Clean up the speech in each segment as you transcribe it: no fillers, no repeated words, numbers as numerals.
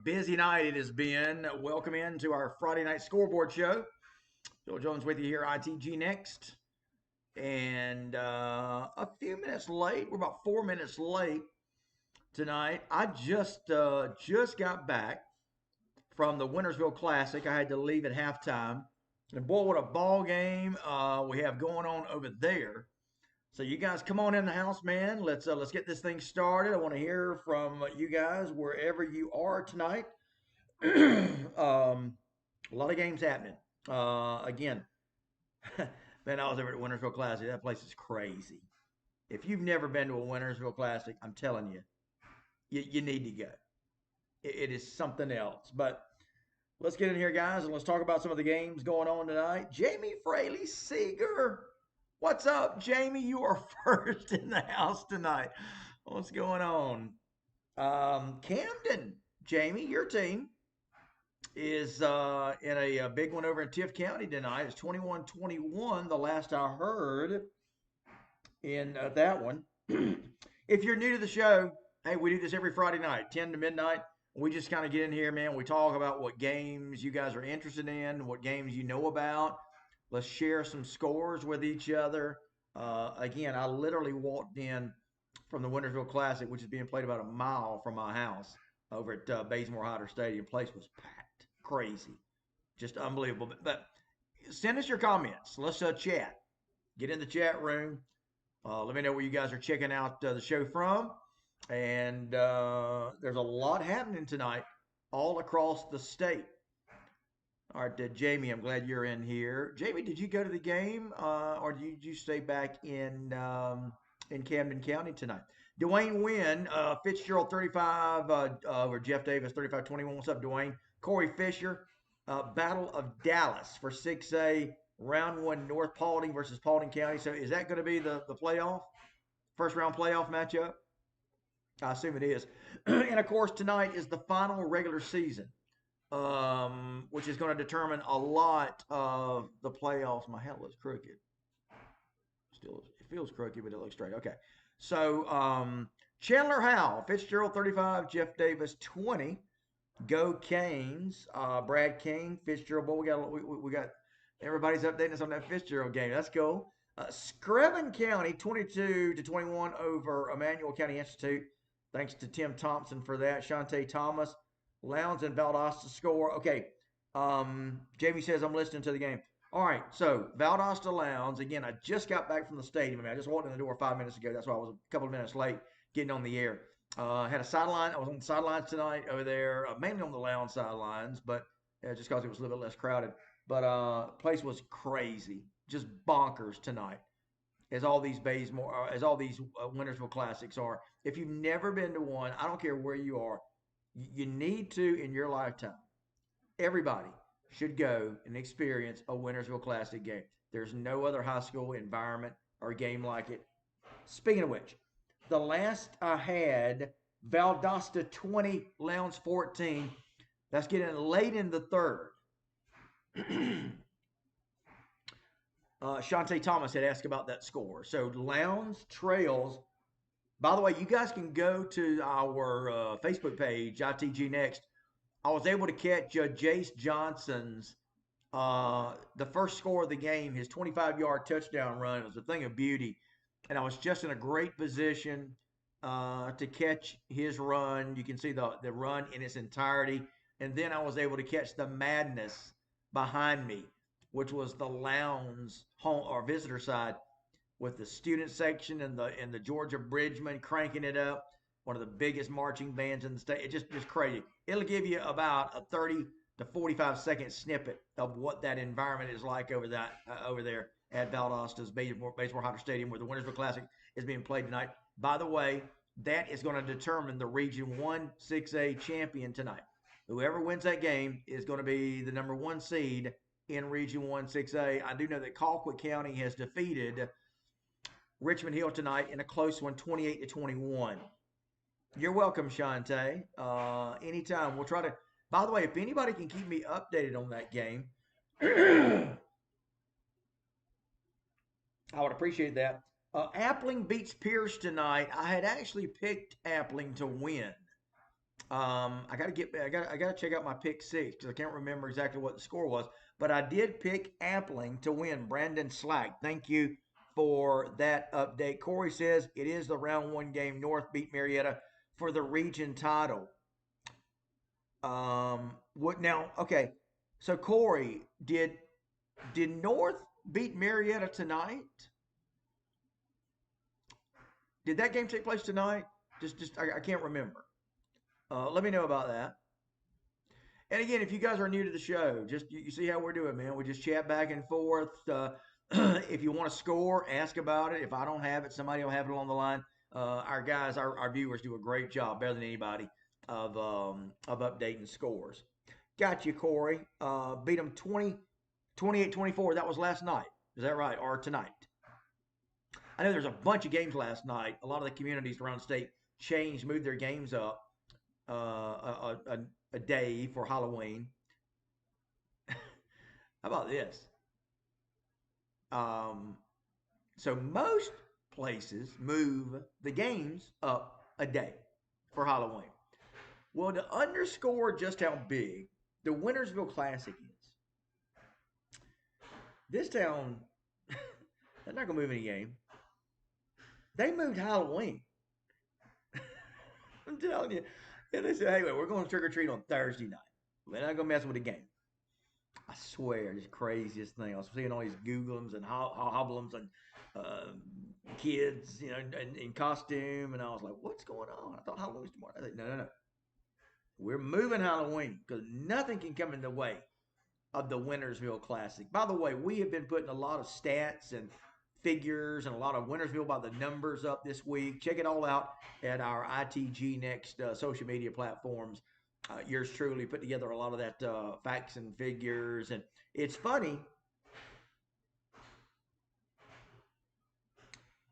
Busy night it has been. Welcome into our Friday night scoreboard show. Joel Jones with you here, ITG Next. And a few minutes late. We're about 4 minutes late tonight. I just got back from the Wintersville Classic. I had to leave at halftime. And boy, what a ball game we have going on over there. So you guys come on in the house, man. Let's get this thing started. I want to hear from you guys wherever you are tonight. A lot of games happening. Again, man, I was over at Wintersville Classic. That place is crazy. If you've never been to a Wintersville Classic, I'm telling you, you need to go. It is something else. But let's get in here, guys, and let's talk about some of the games going on tonight. Jamie Fraley Seeger. What's up, Jamie? You are first in the house tonight. What's going on? Camden, Jamie, your team is in a big one over in Tift County tonight. It's 21-21, the last I heard in that one. If you're new to the show, hey, we do this every Friday night, 10 to midnight. We just kind of get in here, man. We talk about what games you guys are interested in, what games you know about. Let's share some scores with each other. Again, I literally walked in from the Wintersville Classic, which is being played about a mile from my house over at Bazemore Hyder Stadium. Place was packed, crazy, just unbelievable. But send us your comments. Let's chat. Get in the chat room. Let me know where you guys are checking out the show from. And there's a lot happening tonight all across the state. All right, Jamie, I'm glad you're in here. Jamie, did you go to the game or did you stay back in Camden County tonight? Dwayne Wynn, Fitzgerald 35 over Jeff Davis 35-21. What's up, Dwayne? Corey Fisher, Battle of Dallas for 6A, round one, North Paulding versus Paulding County. So is that going to be the playoff, first round playoff matchup? I assume it is. And of course, tonight is the final regular season, which is going to determine a lot of the playoffs. My hat looks crooked. Still, it feels crooked, but it looks straight. Okay. So, Chandler Howell, Fitzgerald 35, Jeff Davis 20. Go Canes. Brad King, Fitzgerald. Boy, we got everybody's updating us on that Fitzgerald game. That's cool. Screven County 22-21 over Emmanuel County Institute. Thanks to Tim Thompson for that. Shantae Thomas, Lowndes and Valdosta score. Okay. Jamie says I'm listening to the game. All right. So Valdosta Lowndes. Again, I just got back from the stadium. I mean, I just walked in the door 5 minutes ago. That's why I was a couple of minutes late getting on the air. Had a sideline. I was on the sidelines tonight over there, mainly on the Lowndes sidelines, but just because it was a little bit less crowded. But place was crazy, just bonkers tonight, as all these Wintersville Classics are. If you've never been to one, I don't care where you are, you need to in your lifetime. Everybody should go and experience a Wintersville Classic game. There's no other high school environment or game like it. Speaking of which, the last I had, Valdosta 20, Lowndes 14. That's getting late in the third. Shantae Thomas had asked about that score. So Lowndes trails. By the way, you guys can go to our Facebook page, ITG Next. I was able to catch Jace Johnson's the first score of the game, his 25-yard touchdown run. It was a thing of beauty, and I was just in a great position to catch his run. You can see the run in its entirety, and then I was able to catch the madness behind me, which was the Lowndes home or visitor side with the student section and the Georgia Bridgeman cranking it up. One of the biggest marching bands in the state. It's just crazy. It'll give you about a 30 to 45-second snippet of what that environment is like over there at Valdosta's Bazemore Hyder Stadium, where the Wintersville Classic is being played tonight. By the way, that is going to determine the Region 1 6A champion tonight. Whoever wins that game is going to be the number one seed in Region 1 6A. I do know that Colquitt County has defeated Richmond Hill tonight in a close one, 28-21. You're welcome, Shantae. Anytime. We'll try to. By the way, if anybody can keep me updated on that game, I would appreciate that. Appling beats Pierce tonight. I had actually picked Appling to win. I gotta check out my pick six because I can't remember exactly what the score was. But I did pick Appling to win. Brandon Slack, thank you for that update. Corey says it is the round one game. North beat Marietta for the region title. What now? Okay, so Corey, did North beat Marietta tonight? Did that game take place tonight? I can't remember. Let me know about that. And again, if you guys are new to the show, just you see how we're doing, man. We just chat back and forth. If you want to score, ask about it. If I don't have it, somebody will have it along the line. Our guys, our viewers do a great job, better than anybody, of updating scores. Got you, Corey. Beat them 28-24. That was last night. Is that right? Or tonight? I know there's a bunch of games last night. A lot of the communities around the state moved their games up a day for Halloween. How about this? Um, so most places move the games up a day for Halloween. Well, to underscore just how big the Wintersville Classic is, this town, they're not going to move any game. They moved Halloween. I'm telling you. And they said, hey, we're going to trick or treat on Thursday night. We're not going to mess with the game. I swear, just craziest thing. I was seeing all these Googlums and hobblums and kids, in costume, and I was like, "What's going on?" I thought Halloween was tomorrow. I said, "No. We're moving Halloween because nothing can come in the way of the Wintersville Classic." By the way, we have been putting a lot of stats and figures and a lot of Wintersville by the numbers up this week. Check it all out at our ITG Next social media platforms. Yours truly put together a lot of that facts and figures, and it's funny.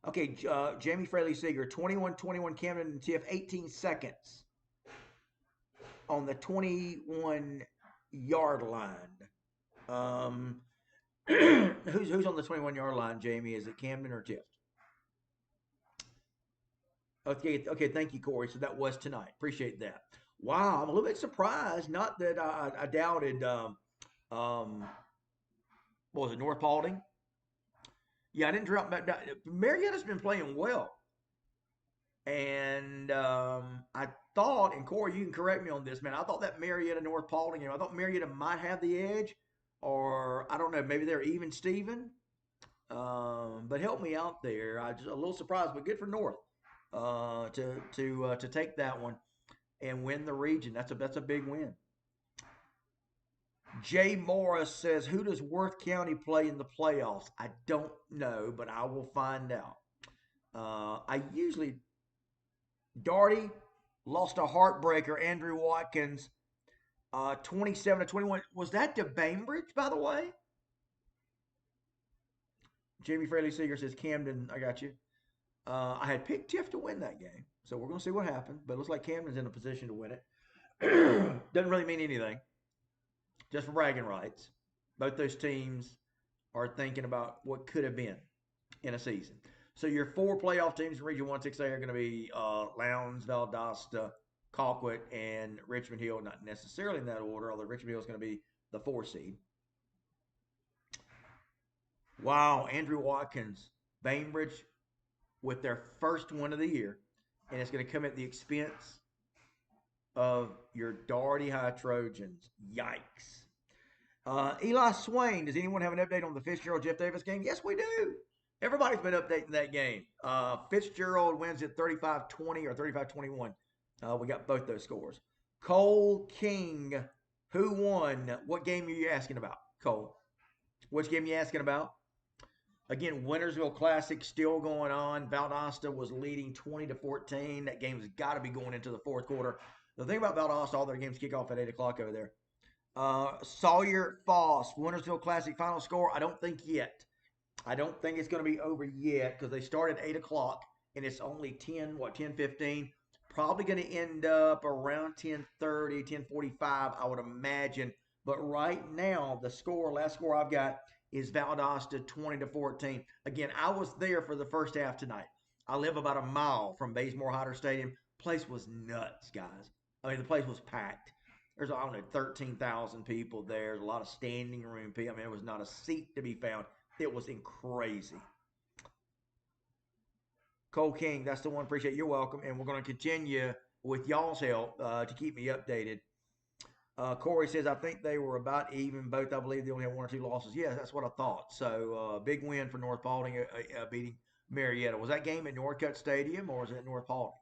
Okay, Jamie Fraley Seeger, 21-21 Camden and TF, 18 seconds on the 21-yard line. Who's on the 21-yard line, Jamie? Is it Camden or Tift? Okay, thank you, Corey. So that was tonight. Appreciate that. Wow, I'm a little bit surprised. Not that I doubted. What was it, North Paulding? Yeah, I didn't drop back down. Marietta's been playing well, and I thought, and Corey, you can correct me on this, man. I thought that Marietta North Paulding, I thought Marietta might have the edge, or I don't know, maybe they're even Steven. But help me out there. I just a little surprised, but good for North to take that one and win the region. That's a big win. Jay Morris says, "Who does Worth County play in the playoffs?" I don't know, but I will find out. I usually Darty lost a heartbreaker. Andrew Watkins, 27-21. Was that to Bainbridge, by the way? Jamie Fraley Seeger says, "Camden, I got you." I had picked Tiff to win that game, so we're going to see what happens. But it looks like Camden's in a position to win it. Doesn't really mean anything, just for bragging rights. Both those teams are thinking about what could have been in a season. So your four playoff teams in Region 1-6A are going to be Lowndes, Valdosta, Colquitt, and Richmond Hill. Not necessarily in that order, although Richmond Hill is going to be the 4 seed. Wow, Andrew Watkins, Bainbridge with their first one of the year, and it's going to come at the expense of your Doherty High Trojans. Yikes. Eli Swain, does anyone have an update on the Fitzgerald Jeff Davis game? Yes, we do. Everybody's been updating that game. Fitzgerald wins at 35-20 or 35-21. We got both those scores. Cole King, who won? What game are you asking about, Cole? Which game are you asking about? Again, Wintersville Classic still going on. Valdosta was leading 20-14. That game's got to be going into the fourth quarter. The thing about Valdosta, all their games kick off at 8 o'clock over there. Sawyer Foss, Wintersville Classic final score. I don't think yet. I don't think it's going to be over yet because they start at 8 o'clock and it's only 10:15. Probably going to end up around 10:30, 10:45, I would imagine. But right now, the last score I've got is Valdosta 20-14. Again, I was there for the first half tonight. I live about a mile from Baysmore Hyder Stadium. Place was nuts, guys. I mean, the place was packed. There's, I don't know, 13,000 people there. There's a lot of standing room people. I mean, there was not a seat to be found. It was crazy. Cole King, that's the one. Appreciate it. You're welcome. And we're going to continue with y'all's help to keep me updated. Corey says, I think they were about even both. I believe they only had one or two losses. Yeah, that's what I thought. So, big win for North Paulding beating Marietta. Was that game at Northcutt Stadium or was it at North Paulding?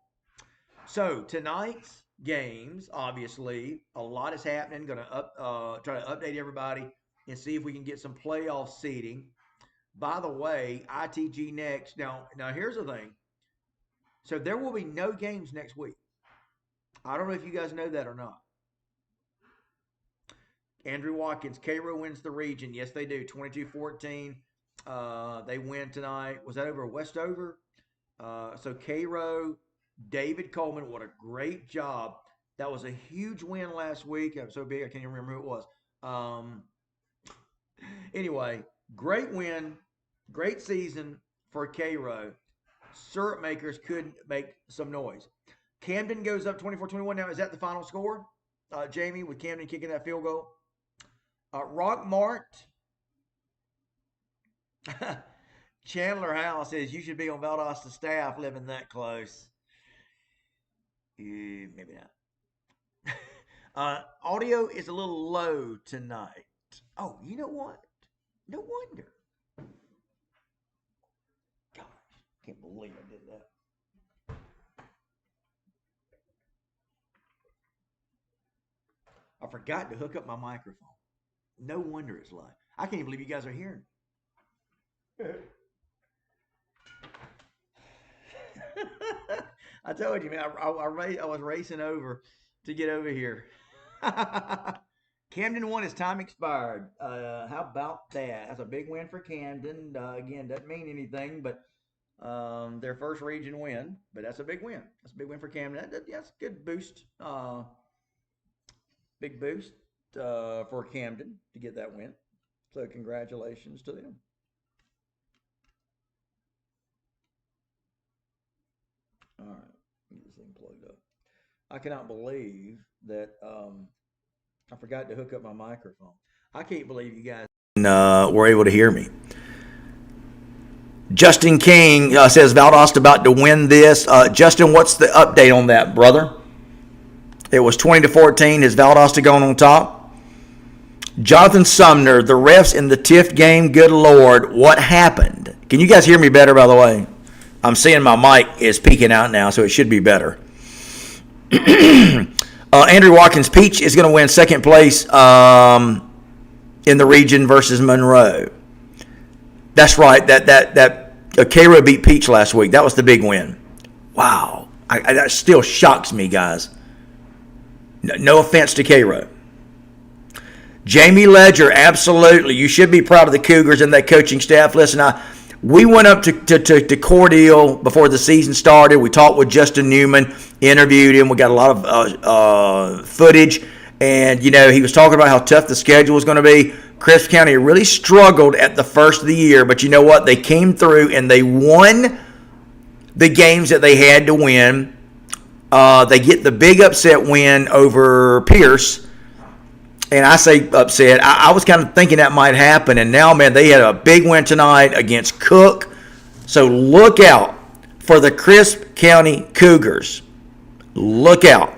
So, tonight's games, obviously, a lot is happening. Going to try to update everybody and see if we can get some playoff seeding. By the way, ITG next. Now here's the thing. So, there will be no games next week. I don't know if you guys know that or not. Andrew Watkins, Cairo wins the region. Yes, they do. 22-14. They win tonight. Was that over Westover? So Cairo, David Coleman, what a great job. That was a huge win last week. I'm so big I can't even remember who it was. Anyway, great win, great season for Cairo. Syrup makers could make some noise. Camden goes up 24-21 now. Is that the final score? Jamie, with Camden kicking that field goal? Rockmart. Chandler Howe says you should be on Valdosta staff living that close. Maybe not. Audio is a little low tonight. Oh, you know what? No wonder. Gosh, can't believe I did that. I forgot to hook up my microphone. No wonder it's live. I can't even believe you guys are hearing me. I told you, man, I was racing over to get over here. Camden won. His time expired. How about that? That's a big win for Camden. Again, doesn't mean anything, but their first region win. But that's a big win. That's a big win for Camden. That's a good boost. Big boost for Camden to get that win. So congratulations to them. All right, get this thing plugged up. I cannot believe that I forgot to hook up my microphone. I can't believe you guys were able to hear me. Justin King says Valdosta about to win this. Justin, what's the update on that, brother? It was 20-14. Is Valdosta going on top? Jonathan Sumner, the refs in the Tift game, good Lord, what happened? Can you guys hear me better, by the way? I'm seeing my mic is peeking out now, so it should be better. Andrew Watkins Peach is going to win second place in the region versus Monroe. That's right. That Cairo beat Peach last week. That was the big win. Wow. That still shocks me, guys. No offense to Cairo. Jamie Ledger, absolutely. You should be proud of the Cougars and that coaching staff. Listen, we went up to Cordele before the season started. We talked with Justin Newman, interviewed him. We got a lot of footage. And, he was talking about how tough the schedule was going to be. Crisp County really struggled at the first of the year. But you know what? They came through and they won the games that they had to win. They get the big upset win over Pierce. And I say upset. I was kind of thinking that might happen. And now, man, they had a big win tonight against Cook. So look out for the Crisp County Cougars. Look out.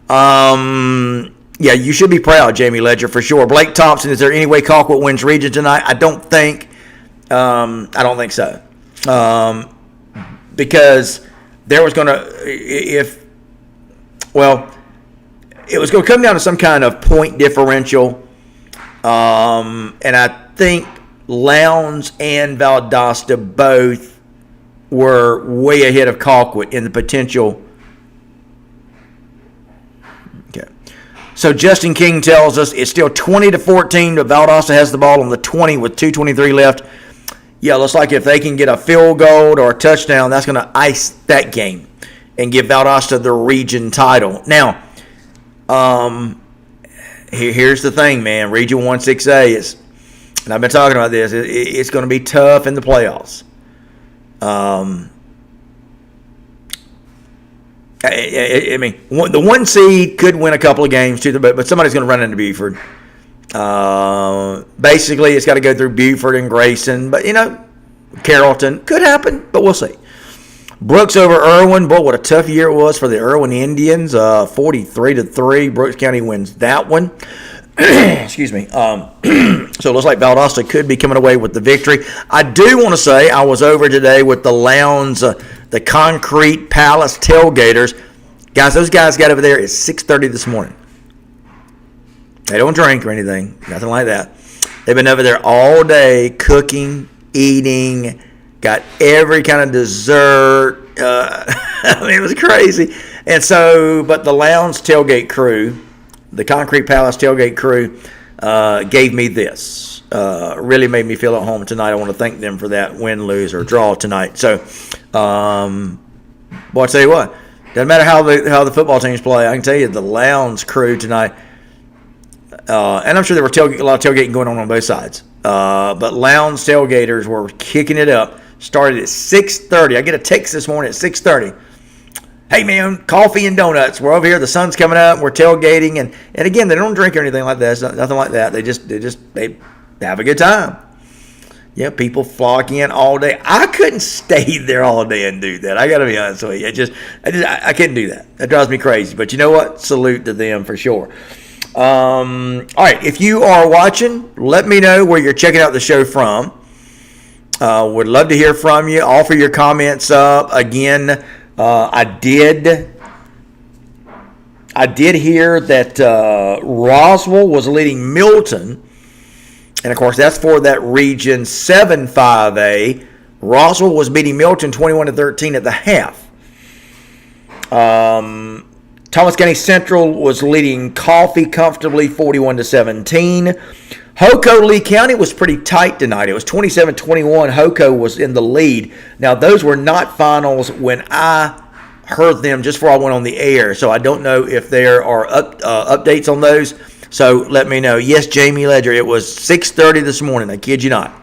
Yeah, you should be proud, Jamie Ledger, for sure. Blake Thompson, is there any way Colquitt wins region tonight? I don't think so. Because there was going to, it was going to come down to some kind of point differential. And I think Lowndes and Valdosta both were way ahead of Colquitt in the potential. Okay. So Justin King tells us it's still 20-14, but Valdosta has the ball on the 20 with 2:23 left. Yeah, looks like if they can get a field goal or a touchdown, that's going to ice that game and give Valdosta the region title. Now, here's the thing, man. Region 1-6A is, and I've been talking about this, it's going to be tough in the playoffs. I mean, the 1 seed could win a couple of games too, but somebody's going to run into Buford. Basically, it's got to go through Buford and Grayson, but Carrollton could happen, but we'll see. Brooks over Irwin. Boy, what a tough year it was for the Irwin Indians. 43-3. Brooks County wins that one. Excuse me. So it looks like Valdosta could be coming away with the victory. I do want to say I was over today with the Lowndes, the Concrete Palace Tailgaters. Guys, those guys got over there at 6:30 this morning. They don't drink or anything, nothing like that. They've been over there all day cooking, eating, got every kind of dessert. I mean, it was crazy. And so, but the Lowndes tailgate crew, the Concrete Palace tailgate crew, gave me this. Really made me feel at home tonight. I want to thank them for that win, lose, or draw tonight. So, boy, I tell you what, doesn't matter how the football teams play. I can tell you the Lowndes crew tonight. And I'm sure there were a lot of tailgating going on both sides. But Lowndes tailgaters were kicking it up. Started at 6:30. I get a text this morning at 6:30. Hey, man, coffee and donuts. We're over here. The sun's coming up. We're tailgating. And again, they don't drink or anything like that. It's nothing like that. They have a good time. Yeah, people flock in all day. I couldn't stay there all day and do that. I got to be honest with you. I couldn't do that. That drives me crazy. But you know what? Salute to them for sure. All right, if you are watching, let me know where you're checking out the show from. Would love to hear from you. Offer your comments up. Again, I did hear that Roswell was leading Milton, and of course that's for that Region 7-5A. Roswell was beating Milton 21-13 at the half. Thomas County Central was leading Coffee comfortably 41-17. Hoco Lee County was pretty tight tonight. It was 27-21. Hoco was in the lead. Now, those were not finals when I heard them just before I went on the air, so I don't know if there are updates on those. So let me know. Yes, Jamie Ledger, it was 6:30 this morning. I kid you not.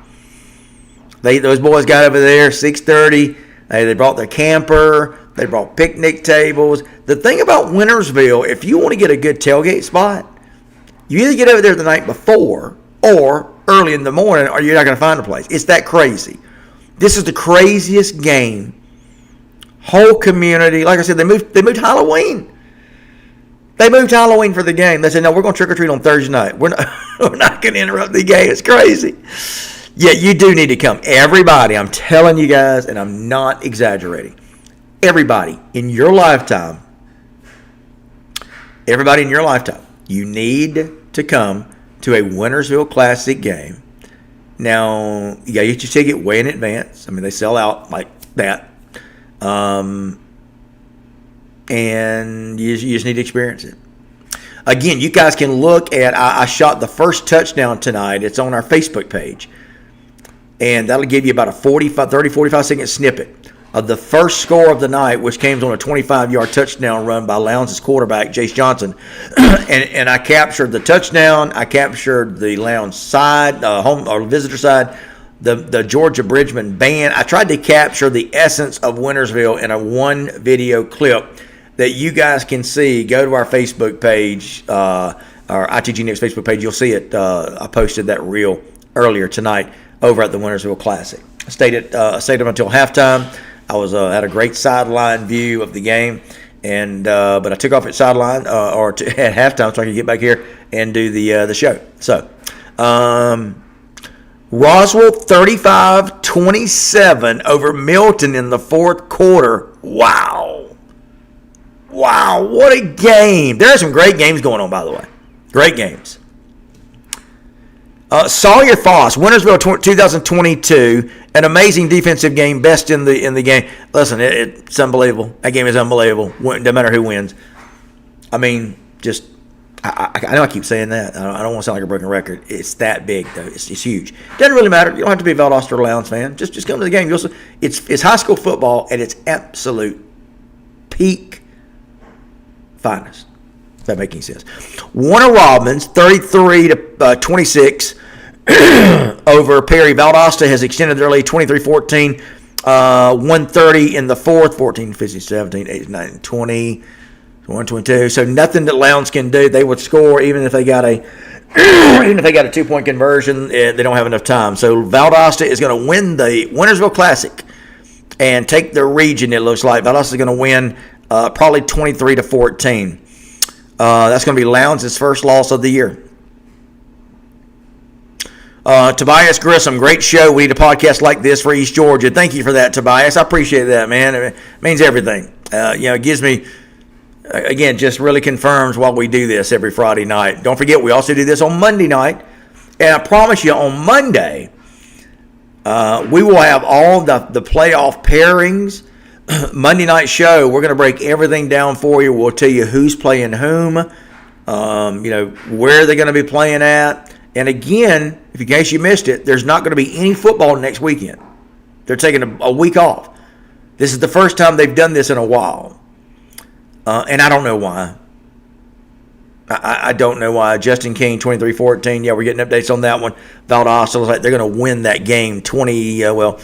Those boys got over there 6:30. They brought their camper. They brought picnic tables. The thing about Wintersville, if you want to get a good tailgate spot, you either get over there the night before or early in the morning, or you're not going to find a place. It's that crazy. This is the craziest game. Whole community, like I said, they moved Halloween. They moved Halloween for the game. They said, no, we're going to trick or treat on Thursday night. We're not going to interrupt the game. It's crazy. Yeah, you do need to come. Everybody, I'm telling you guys, and I'm not exaggerating. Everybody in your lifetime, you need to come to a Wintersville Classic game. Now, you got to get your ticket way in advance. I mean, they sell out like that. And you just need to experience it. Again, you guys can look at, I shot the first touchdown tonight. It's on our Facebook page. And that'll give you about a 45 second snippet of the first score of the night, which came on a 25-yard touchdown run by Lowndes' quarterback, Jace Johnson. and I captured the touchdown. I captured the Lowndes side, home or visitor side, the Georgia Bridgman band. I tried to capture the essence of Wintersville in a one video clip that you guys can see. Go to our Facebook page, our ITG Next Facebook page. You'll see it. I posted that reel earlier tonight over at the Wintersville Classic. I stayed up until halftime. I was had a great sideline view of the game, and but I took off at sideline at halftime so I could get back here and do the show. So, Roswell 35-27 over Milton in the fourth quarter. Wow, what a game! There are some great games going on, by the way. Great games. Sawyer Foss, Wintersville 2022, an amazing defensive game, best in the game. Listen, it's unbelievable. That game is unbelievable. No matter who wins. I mean, just I know I keep saying that. I don't want to sound like a broken record. It's that big though. It's huge. Doesn't really matter. You don't have to be a Valdosta or Lowndes fan. Just come to the game. It's high school football at its absolute peak finest. If that makes any sense. Warner Robins 33-26 over Perry. Valdosta has extended their lead 23-14 130 in the fourth, 14, 15, 17, 18, 19, 20, 122. So nothing that Lowndes can do. They would score even if they got a 2-point conversion. They don't have enough time. So Valdosta is going to win the Wintersville Classic and take the region. It looks like Valdosta is going to win probably 23-14. That's going to be Lowndes' first loss of the year. Tobias Grissom, great show. We need a podcast like this for East Georgia. Thank you for that, Tobias. I appreciate that, man. It means everything. It gives me, again, just really confirms why we do this every Friday night. Don't forget, we also do this on Monday night. And I promise you, on Monday, we will have all the playoff pairings. Monday night show, we're going to break everything down for you. We'll tell you who's playing whom, where they're going to be playing at. And again, if in case you missed it, there's not going to be any football next weekend. They're taking a week off. This is the first time they've done this in a while. And I don't know why. I don't know why. Justin King, 23-14. Yeah, we're getting updates on that one. Valdosta looks like they're going to win that game 20. Even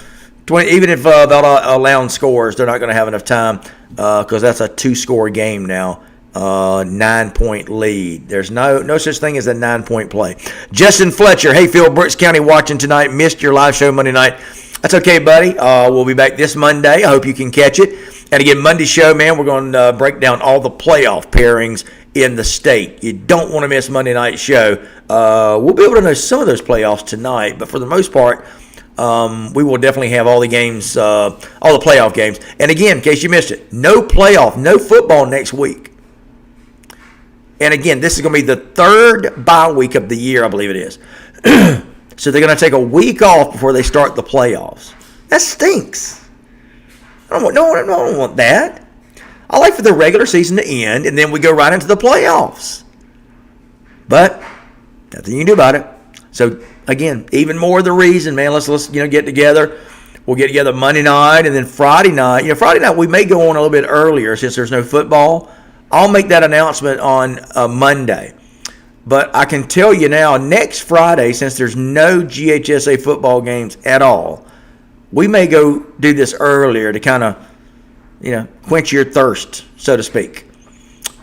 if Lowndes scores, they're not going to have enough time because that's a 2-score game now. 9-point lead. There's no such thing as a 9-point play. Justin Fletcher, hey Phil, Brooks County watching tonight. Missed your live show Monday night. That's okay, buddy. We'll be back this Monday. I hope you can catch it. And again, Monday show, man, we're going to break down all the playoff pairings in the state. You don't want to miss Monday night show. We'll be able to know some of those playoffs tonight, but for the most part, we will definitely have all the games, all the playoff games. And again, in case you missed it, no football next week. And again, this is going to be the third bye week of the year, I believe it is. So they're going to take a week off before they start the playoffs. That stinks. I don't want that. I like for the regular season to end, and then we go right into the playoffs. But nothing you can do about it. So again, even more the reason, man. Let's get together. We'll get together Monday night, and then Friday night. Friday night we may go on a little bit earlier since there's no football. I'll make that announcement on Monday. But I can tell you now, next Friday, since there's no GHSA football games at all, we may go do this earlier to kind of, quench your thirst, so to speak,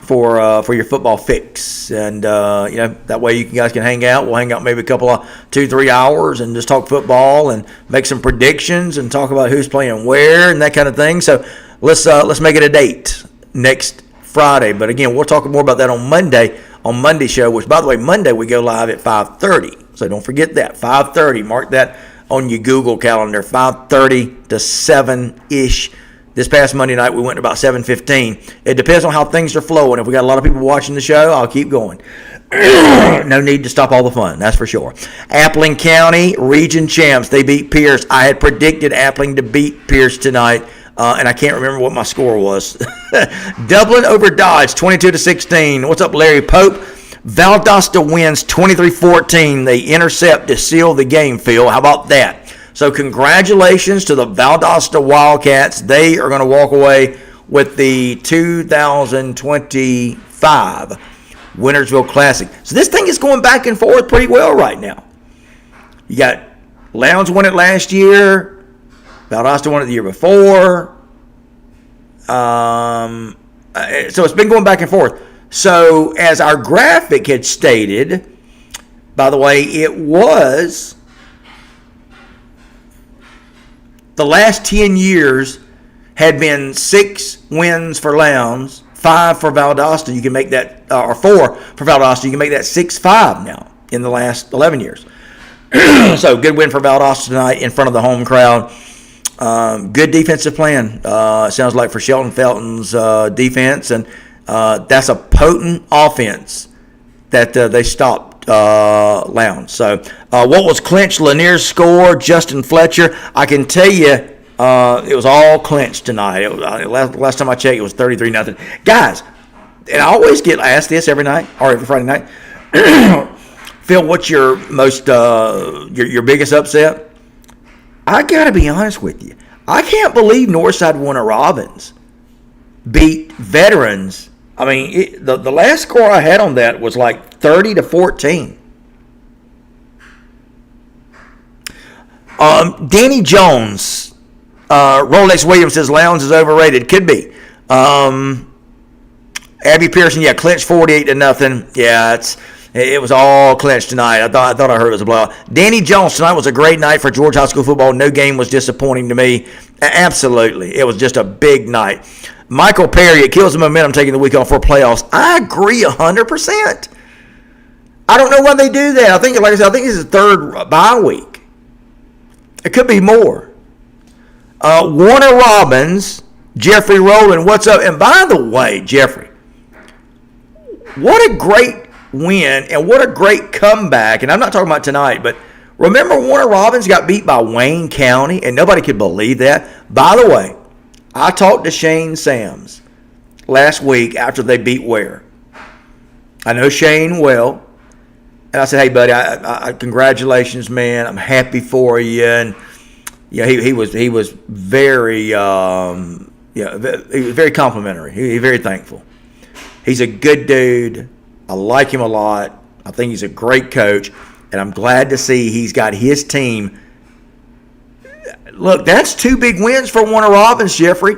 for your football fix. And, that way you guys can hang out. We'll hang out maybe a couple of 2-3 hours and just talk football and make some predictions and talk about who's playing where and that kind of thing. So let's make it a date next Friday. But again, we'll talk more about that on Monday, on Monday show, which, by the way, Monday we go live at 5:30. So don't forget that, 5:30. Mark that on your Google calendar, 5:30 to 7-ish. This past Monday night, we went to about 7:15. It depends on how things are flowing. If we got a lot of people watching the show, I'll keep going. No need to stop all the fun, that's for sure. Appling County, region champs. They beat Pierce. I had predicted Appling to beat Pierce tonight. And I can't remember what my score was. Dublin over Dodge, 22-16. What's up, Larry Pope? Valdosta wins 23-14. They intercept to seal the game, Phil. How about that? So congratulations to the Valdosta Wildcats. They are going to walk away with the 2025 Wintersville Classic. So this thing is going back and forth pretty well right now. You got Lowndes won it last year. Valdosta won it the year before. So it's been going back and forth. So as our graphic had stated, by the way, it was the last 10 years had been 6 wins for Lowndes, 5 for Valdosta. You can make that, or 4 for Valdosta. You can make that 6-5 now in the last 11 years. So good win for Valdosta tonight in front of the home crowd. Good defensive plan, sounds like, for Shelton Felton's defense, and that's a potent offense that they stopped Lowndes. So what was clinched? Lanier's score, Justin Fletcher. I can tell you it was all clinched tonight. Last time I checked, it was 33-0. Guys, and I always get asked this every night, or every Friday night, Phil, what's your most your biggest upset? I got to be honest with you. I can't believe Northside Warner Robins beat Veterans. I mean, the last score I had on that was like 30-14. Danny Jones Rolex Williams says Lowndes is overrated. Could be. Abby Pearson, yeah, clinched 48-0. Yeah, it was all clinched tonight. I thought I heard it was a blowout. Danny Jones, tonight was a great night for Georgia High School football. No game was disappointing to me. Absolutely. It was just a big night. Michael Perry, it kills the momentum taking the week off for playoffs. I agree 100%. I don't know why they do that. I think, like I said, I think this is the third bye week. It could be more. Warner Robbins, Jeffrey Rowland, what's up? And by the way, Jeffrey, what a great win and what a great comeback. And I'm not talking about tonight, but remember Warner Robbins got beat by Wayne County, and nobody could believe that. By the way, I talked to Shane Sams last week after they beat Ware. I know Shane well. And I said, hey, buddy, I congratulations, man. I'm happy for you. And yeah, he was very he was very complimentary. He was very thankful. He's a good dude. I like him a lot. I think he's a great coach, and I'm glad to see he's got his team. Look, that's 2 big wins for Warner Robbins, Jeffrey.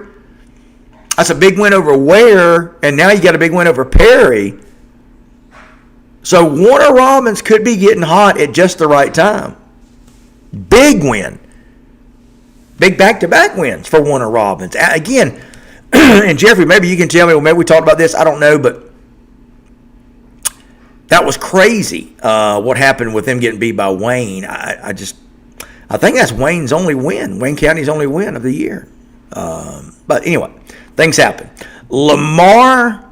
That's a big win over Ware, and now you got a big win over Perry. So Warner Robbins could be getting hot at just the right time. Big win. Big back-to-back wins for Warner Robbins. Again, and Jeffrey, maybe you can tell me, well, maybe we talked about this, I don't know, but that was crazy what happened with them getting beat by Wayne. I think that's Wayne's only win, Wayne County's only win of the year. But anyway, things happen. Lamar,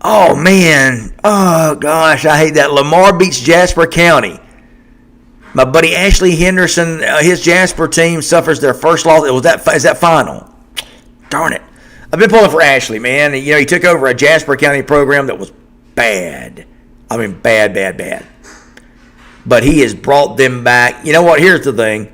oh man, oh gosh, I hate that. Lamar beats Jasper County. My buddy Ashley Henderson, his Jasper team suffers their first loss. Is that final? Darn it. I've been pulling for Ashley, man. You know, he took over a Jasper County program that was bad. I mean, bad. But he has brought them back. You know what? Here's the thing.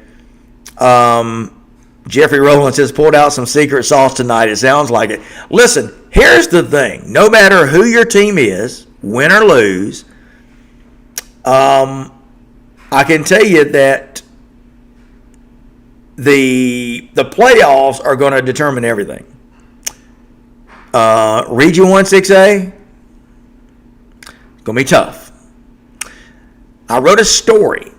Jeffrey Rowland says, pulled out some secret sauce tonight. It sounds like it. Listen, here's the thing. No matter who your team is, win or lose, I can tell you that the playoffs are going to determine everything. Region 1-6A, it's going to be tough. I wrote a story.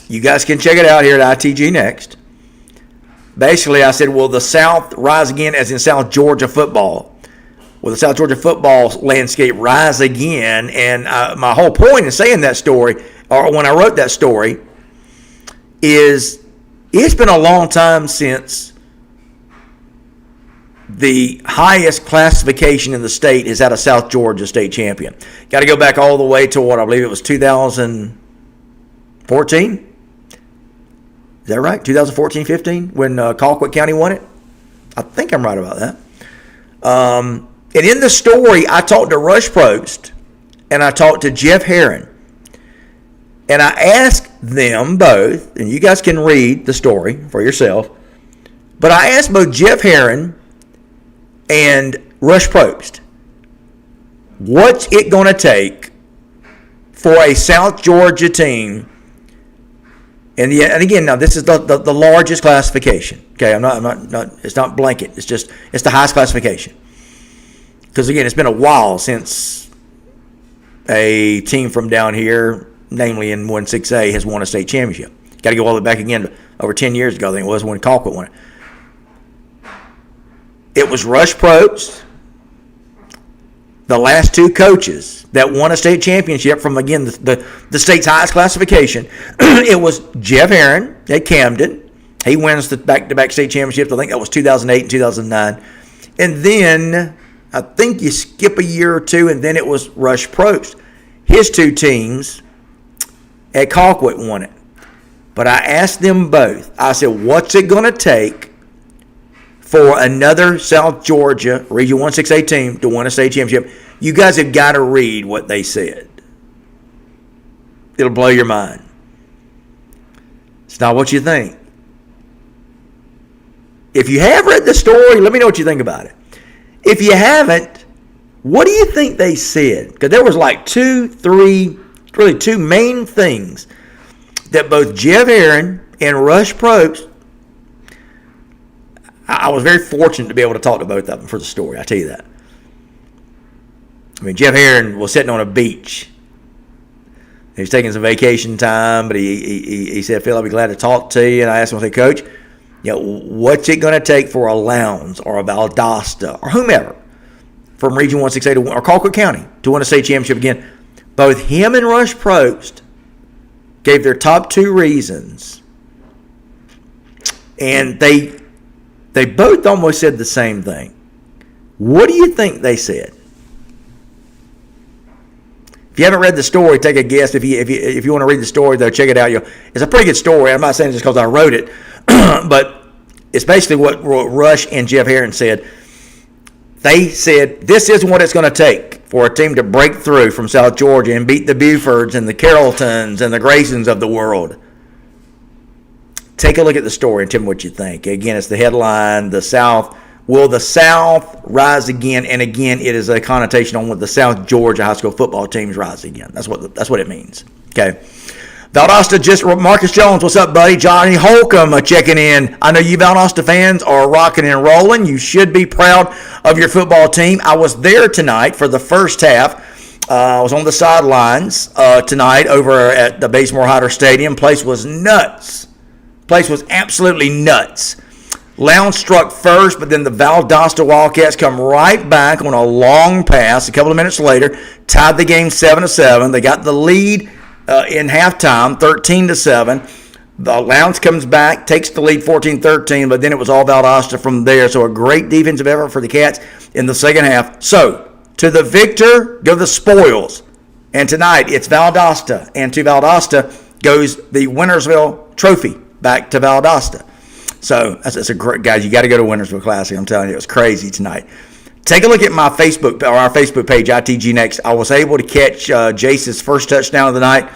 You guys can check it out here at ITG Next. Basically, I said, will the South rise again, as in South Georgia football? Will the South Georgia football landscape rise again? And my whole point in saying that story, or when I wrote that story, is it's been a long time since the highest classification in the state has had a South Georgia state champion. Got to go back all the way to what I believe it was 2014. Is that right? 2014-15 when Colquitt County won it? I think I'm right about that. And in the story, I talked to Rush Probst and I talked to Jeff Herron. And I asked them both, and you guys can read the story for yourself, but I asked both Jeff Herron and Rush Probst, what's it going to take for a South Georgia team? And again, now this is the largest classification. Okay, I'm not. It's not blanket. It's the highest classification. Because again, it's been a while since a team from down here, namely in 1-6A, has won a state championship. Got to go all the way back again to over 10 years ago, I think it was, when Colquitt won it. It was Rush Probst, the last 2 coaches that won a state championship from, again, the state's highest classification. It was Jeff Herron at Camden. He wins the back-to-back state championships. I think that was 2008 and 2009. And then I think you skip a year or 2, and then it was Rush Probst. His 2 teams at Colquitt won it. But I asked them both, I said, what's it going to take for another South Georgia Region 1-6A team to win a state championship? You guys have got to read what they said. It'll blow your mind. It's not what you think. If you have read the story, let me know what you think about it. If you haven't, what do you think they said? Because there was like 2 main things that both Jeff Herron and Rush Probst I was very fortunate to be able to talk to both of them for the story. I tell you that. I mean, Jeff Herron was sitting on a beach. He was taking some vacation time, but he said, Phil, I'll be glad to talk to you. And I asked him, I said, Coach, what's it going to take for a Lowndes or a Valdosta or whomever from Region 168 or Colquitt County to win a state championship again? Both him and Rush Probst gave their top 2 reasons. And they both almost said the same thing. What do you think they said? If you haven't read the story, take a guess. If you want to read the story, though, check it out. It's a pretty good story. I'm not saying it just because I wrote it, but it's basically what Rush and Jeff Herron said. They said, this is what it's going to take for a team to break through from South Georgia and beat the Bufords and the Carrolltons and the Graysons of the world. Take a look at the story and tell me what you think. Again, it's the headline, the South. Will the South rise again? And again, it is a connotation on what the South Georgia high school football teams rise again. That's what it means. Okay. Valdosta, Marcus Jones, what's up, buddy? Johnny Holcomb checking in. I know you Valdosta fans are rocking and rolling. You should be proud of your football team. I was there tonight for the first half. I was on the sidelines tonight over at the Basemore Hyder Stadium. Place was nuts. Place was absolutely nuts. Lowndes struck first, but then the Valdosta Wildcats come right back on a long pass a couple of minutes later, tied the game 7-7. They got the lead in halftime, 13-7. The Lowndes comes back, takes the lead 14-13, but then it was all Valdosta from there. So a great defensive effort for the Cats in the second half. So to the victor go the spoils. And tonight it's Valdosta. And to Valdosta goes the Wintersville Trophy back to Valdosta. So that's a great, guys, you got to go to Wintersville Classic. I'm telling you, it was crazy tonight. Take a look at my Facebook or our Facebook page, ITG Next. I was able to catch Jace's first touchdown of the night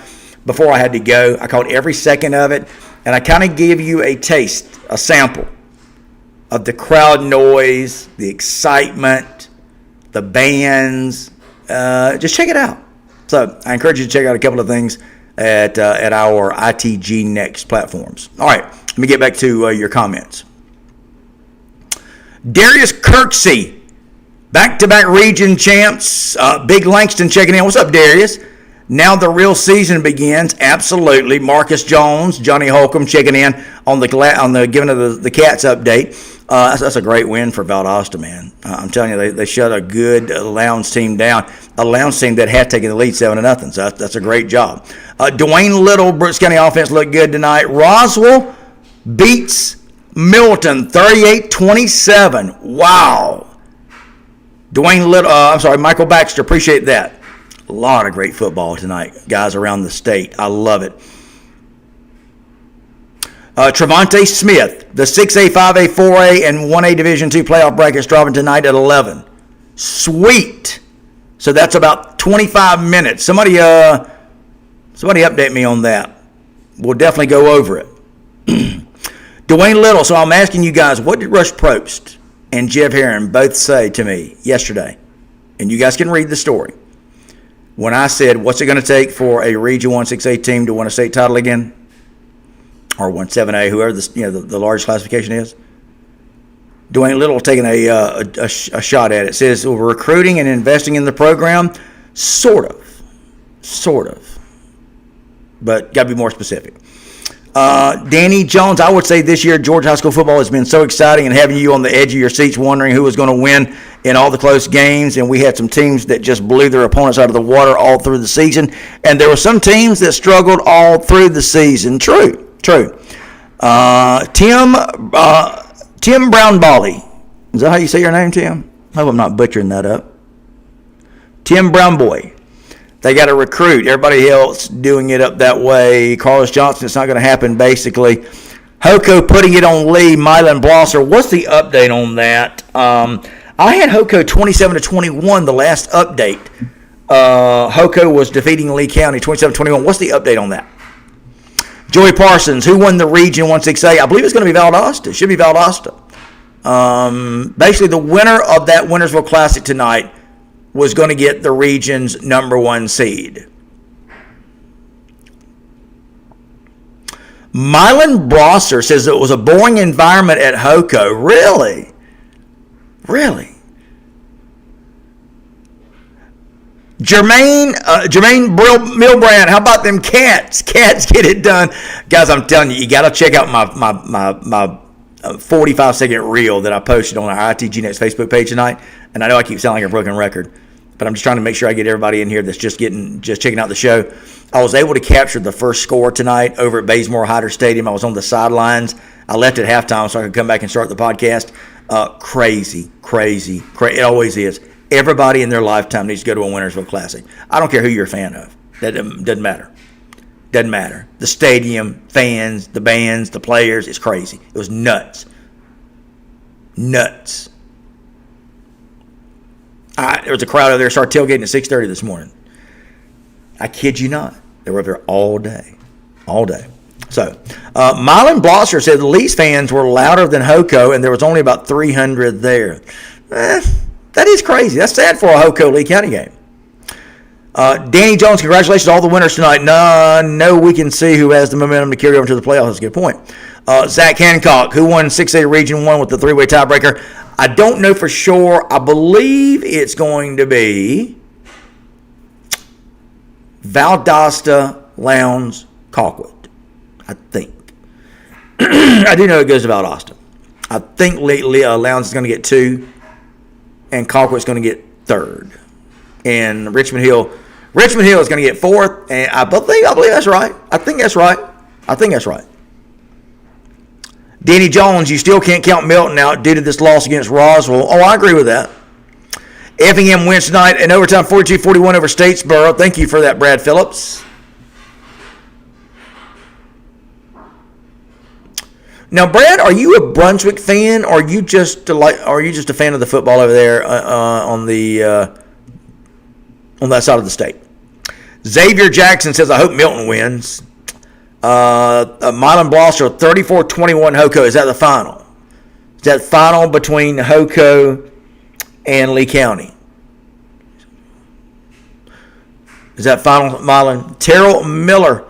before I had to go. I caught every second of it, and I kind of gave you a taste, a sample of the crowd noise, the excitement, the bands. Just check it out. So I encourage you to check out a couple of things at our ITG Next platforms. All right, let me get back to your comments. Darius Kirksey, back-to-back region champs. Big Langston checking in. What's up, Darius? Now the real season begins. Absolutely. Marcus Jones, Johnny Holcomb checking in on the giving of the Cats update. That's a great win for Valdosta, man. I'm telling you, they shut a good Lowndes team down. A Lowndes team that had taken the lead 7-0. So that's a great job. Dwayne Little, Brooks County offense looked good tonight. Roswell beats Milton 38-27. Wow. Dwayne Little, Michael Baxter, appreciate that. A lot of great football tonight, guys, around the state. I love it. Trevonte Smith, the 6A, 5A, 4A, and 1A Division II playoff brackets dropping tonight at 11. Sweet. So that's about 25 minutes. Somebody update me on that. We'll definitely go over it. Dwayne Little, so I'm asking you guys, what did Rush Probst and Jeff Herron both say to me yesterday? And you guys can read the story. When I said, what's it going to take for a Region 1-6A team to win a state title again? Or 1-7A, whoever the largest classification is. Dwayne Little taking a shot at it. Says, well, we're recruiting and investing in the program. Sort of. But got to be more specific. Danny Jones, I would say this year Georgia high school football has been so exciting and having you on the edge of your seats wondering who was going to win in all the close games. And we had some teams that just blew their opponents out of the water all through the season. And there were some teams that struggled all through the season. True. Tim Brownbally. Is that how you say your name, Tim? I hope I'm not butchering that up. Tim Brownboy. They got to recruit. Everybody else doing it up that way. Carlos Johnson, it's not going to happen, basically. Hoko putting it on Lee, Milan Blosser. What's the update on that? I had Hoko 27-21 the last update. Hoko was defeating Lee County 27-21. What's the update on that? Joey Parsons, who won the Region 1-6A? I believe it's going to be Valdosta. It should be Valdosta. Basically, the winner of that Wintersville Classic tonight was going to get the region's number 1 seed. Mylan Brosser says it was a boring environment at Hoco. Really? Really? Jermaine Milbrand, how about them cats? Cats get it done. Guys, I'm telling you, you got to check out my 45-second reel that I posted on our ITG Next Facebook page tonight. And I know I keep sounding like a broken record, but I'm just trying to make sure I get everybody in here that's just checking out the show. I was able to capture the first score tonight over at Bazemore Hyder Stadium. I was on the sidelines. I left at halftime so I could come back and start the podcast. Crazy. It always is. Everybody in their lifetime needs to go to a Wintersville Classic. I don't care who you're a fan of. That doesn't matter. Doesn't matter. The stadium, fans, the bands, the players, it's crazy. It was nuts. Nuts. There was a crowd over there started tailgating at 6:30 this morning. I kid you not. They were up there all day. All day. So, Mylan Blosser said the Leafs fans were louder than Hoco, and there was only about 300 there. That is crazy. That's sad for a Hoco Lee County game. Danny Jones, congratulations to all the winners tonight. No, we can see who has the momentum to carry over to the playoffs. That's a good point. Zach Hancock, who won 6A Region 1 with the three-way tiebreaker. I don't know for sure. I believe it's going to be Valdosta, Lowndes, Colquitt. I think. I do know it goes to Valdosta. I think Lowndes is going to get 2, and Colquitt's going to get 3rd. And Richmond Hill is going to get 4th, and I believe that's right. I think that's right. Danny Jones, you still can't count Milton out due to this loss against Roswell. Oh, I agree with that. Effingham wins tonight in overtime 42-41 over Statesboro. Thank you for that, Brad Phillips. Now, Brad, are you a Brunswick fan, or are you just a fan of the football over there on that side of the state? Xavier Jackson says, I hope Milton wins. Mylan Blosser, 34-21 Hoco. Is that the final? Is that final between Hoco and Lee County? Is that final, Mylan? Terrell Miller,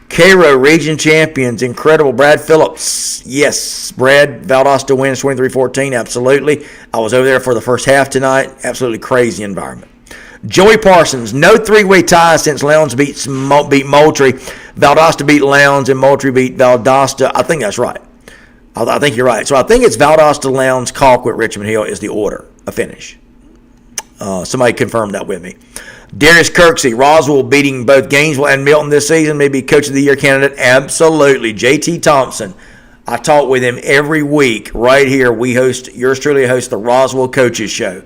Cairo region champions. Incredible. Brad Phillips. Yes, Brad. Valdosta wins 23-14. Absolutely. I was over there for the first half tonight. Absolutely crazy environment. Joey Parsons, no three-way tie since Lowndes beat Moultrie. Valdosta beat Lowndes and Moultrie beat Valdosta. I think that's right. I think you're right. So I think it's Valdosta, Lowndes, Colquitt, Richmond Hill is the order of finish. Somebody confirmed that with me. Darius Kirksey, Roswell beating both Gainesville and Milton this season. Maybe Coach of the Year candidate. Absolutely. JT Thompson. I talk with him every week right here. Yours truly hosts the Roswell Coaches Show.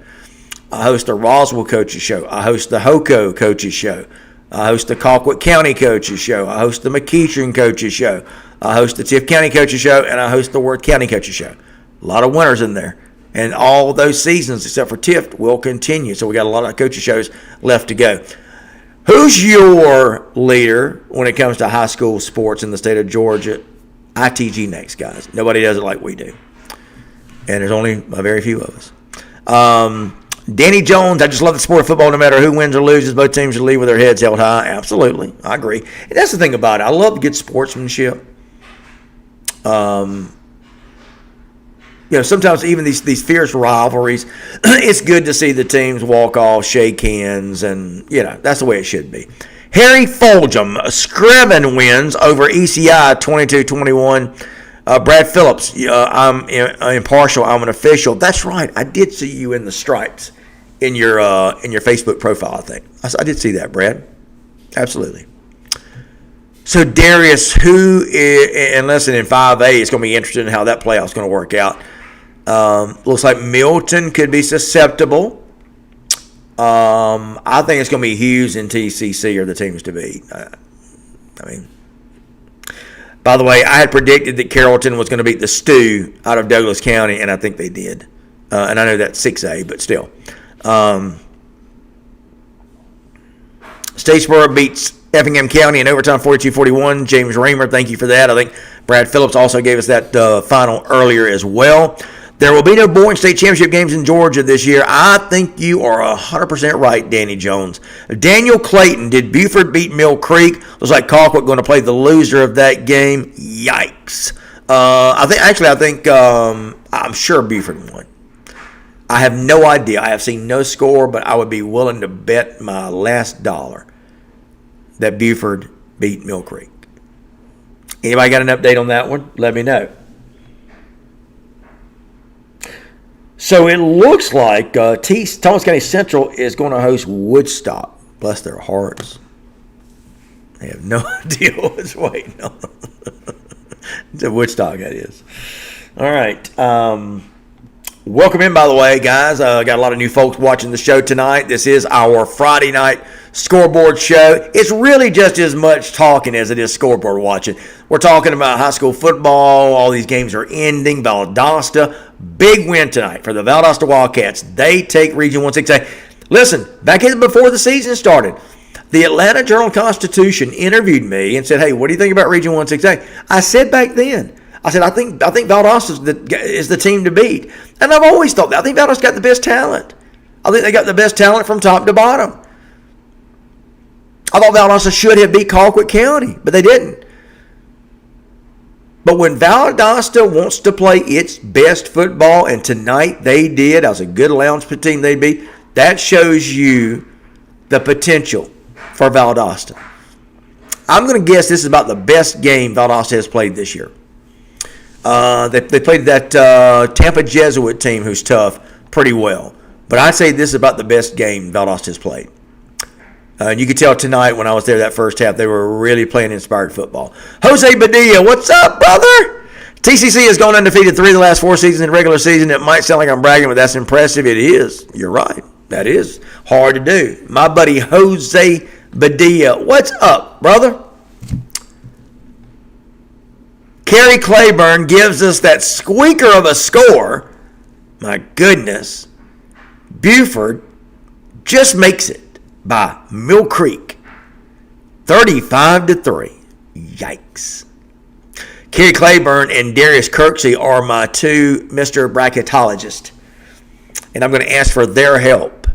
I host the Roswell Coaches Show. I host the Hoco Coaches Show. I host the Colquitt County Coaches Show. I host the McEachern Coaches Show. I host the Tift County Coaches Show, and I host the Worth County Coaches Show. A lot of winners in there. And all those seasons, except for Tift, will continue. So we got a lot of coaches shows left to go. Who's your leader when it comes to high school sports in the state of Georgia? ITG Next, guys. Nobody does it like we do. And there's only a very few of us. Danny Jones, I just love the sport of football no matter who wins or loses. Both teams should leave with their heads held high. Absolutely. I agree. And that's the thing about it. I love good sportsmanship. Sometimes even these fierce rivalries, it's good to see the teams walk off, shake hands, and, that's the way it should be. Harry Foljam, Scriven wins over ECI 22-21. Brad Phillips, I'm impartial. I'm an official. That's right. I did see you in the stripes in your Facebook profile, I think. I did see that, Brad. Absolutely. So, Darius, who is, unless in 5A, it's going to be interesting in how that playoff's going to work out. Looks like Milton could be susceptible. I think it's going to be Hughes and TCC are the teams to beat. By the way, I had predicted that Carrollton was going to beat the Stew out of Douglas County, and I think they did. And I know that's 6A, but still. Statesboro beats Effingham County in overtime 42-41. James Raymer, thank you for that. I think Brad Phillips also gave us that final earlier as well. There will be no Boring State Championship games in Georgia this year. I think you are 100% right, Danny Jones. Daniel Clayton, did Buford beat Mill Creek? Looks like Colquitt going to play the loser of that game. Yikes. I'm sure Buford won. I have no idea. I have seen no score, but I would be willing to bet my last dollar that Buford beat Mill Creek. Anybody got an update on that one? Let me know. So it looks like Thomas County Central is going to host Woodstock. Bless their hearts. They have no idea what's waiting on them. It's a Woodstock, that is. All right. Welcome in, by the way, guys. Got a lot of new folks watching the show tonight. This is our Friday night scoreboard show. It's really just as much talking as it is scoreboard watching. We're talking about high school football. All these games are ending. Valdosta, big win tonight for the Valdosta Wildcats. They take Region 1-6A. Listen, back before the season started, the Atlanta Journal-Constitution interviewed me and said, hey, what do you think about Region 1-6A? I said back then, I think Valdosta is the team to beat. And I've always thought that. I think Valdosta's got the best talent. I think they got the best talent from top to bottom. I thought Valdosta should have beat Colquitt County, but they didn't. But when Valdosta wants to play its best football, and tonight they did, that was a good lounge team they beat, that shows you the potential for Valdosta. I'm going to guess this is about the best game Valdosta has played this year. They played that Tampa Jesuit team who's tough pretty well. But I'd say this is about the best game Valdosta has played. And you could tell tonight when I was there that first half, they were really playing inspired football. Jose Padilla, what's up, brother? TCC has gone undefeated 3 of the last 4 seasons in the regular season. It might sound like I'm bragging, but that's impressive. It is. You're right. That is hard to do. My buddy Jose Padilla, what's up, brother? Kerry Claiborne gives us that squeaker of a score. My goodness. Buford just makes it by Mill Creek. 35-3. Yikes. Kerry Claiborne and Darius Kirksey are my two Mr. Bracketologists. And I'm going to ask for their help.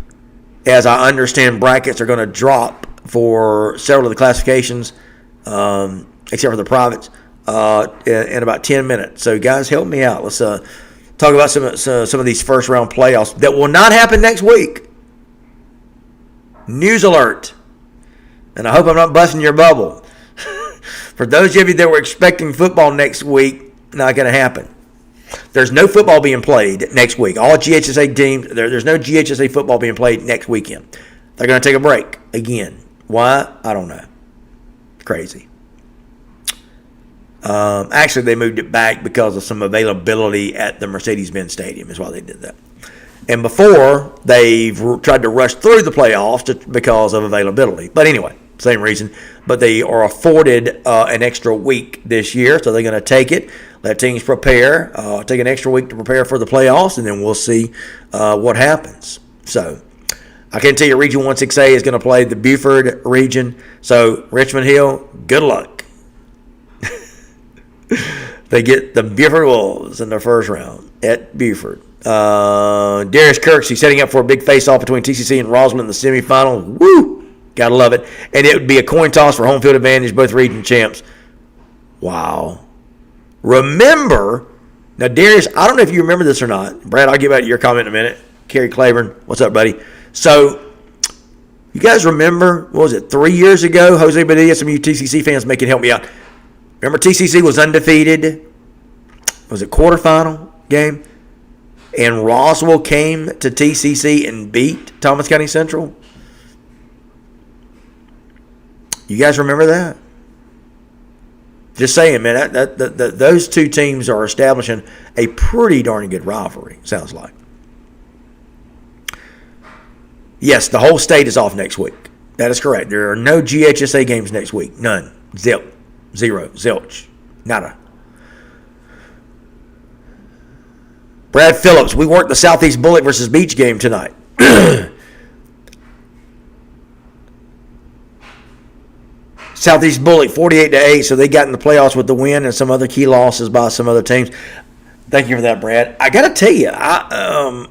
As I understand, brackets are going to drop for several of the classifications, except for the privates, in about 10 minutes. So, guys, help me out. Let's talk about some of these first-round playoffs that will not happen next week. News alert. And I hope I'm not busting your bubble. For those of you that were expecting football next week, not going to happen. There's no football being played next week. All GHSA teams, there's no GHSA football being played next weekend. They're going to take a break again. Why? I don't know. Crazy. Actually, they moved it back because of some availability at the Mercedes-Benz Stadium is why they did that. And before, they've tried to rush through the playoffs because of availability. But anyway, same reason. But they are afforded an extra week this year, so they're going to take it, let teams prepare, take an extra week to prepare for the playoffs, and then we'll see what happens. So I can tell you Region 1-6A is going to play the Buford region. So Richmond Hill, good luck. They get the Buford Wolves in their first round at Buford. Darius Kirksey setting up for a big face-off between TCC and Roswell in the semifinal. Woo! Gotta love it. And it would be a coin toss for home field advantage, both region champs. Wow. Remember, now Darius, I don't know if you remember this or not. Brad, I'll give out your comment in a minute. Kerry Claiborne, what's up, buddy? So, you guys remember, what was it, 3 years ago? Jose Padilla, some of you TCC fans may can help me out. Remember TCC was undefeated? Was it quarterfinal game? And Roswell came to TCC and beat Thomas County Central? You guys remember that? Just saying, man, those two teams are establishing a pretty darn good rivalry, sounds like. Yes, the whole state is off next week. That is correct. There are no GHSA games next week. None. Zip. Zero. Zilch. Nada. Brad Phillips, we worked the Southeast Bullet versus Beach game tonight. Southeast Bullet 48-8, so they got in the playoffs with the win and some other key losses by some other teams. Thank you for that, Brad. I got to tell you, I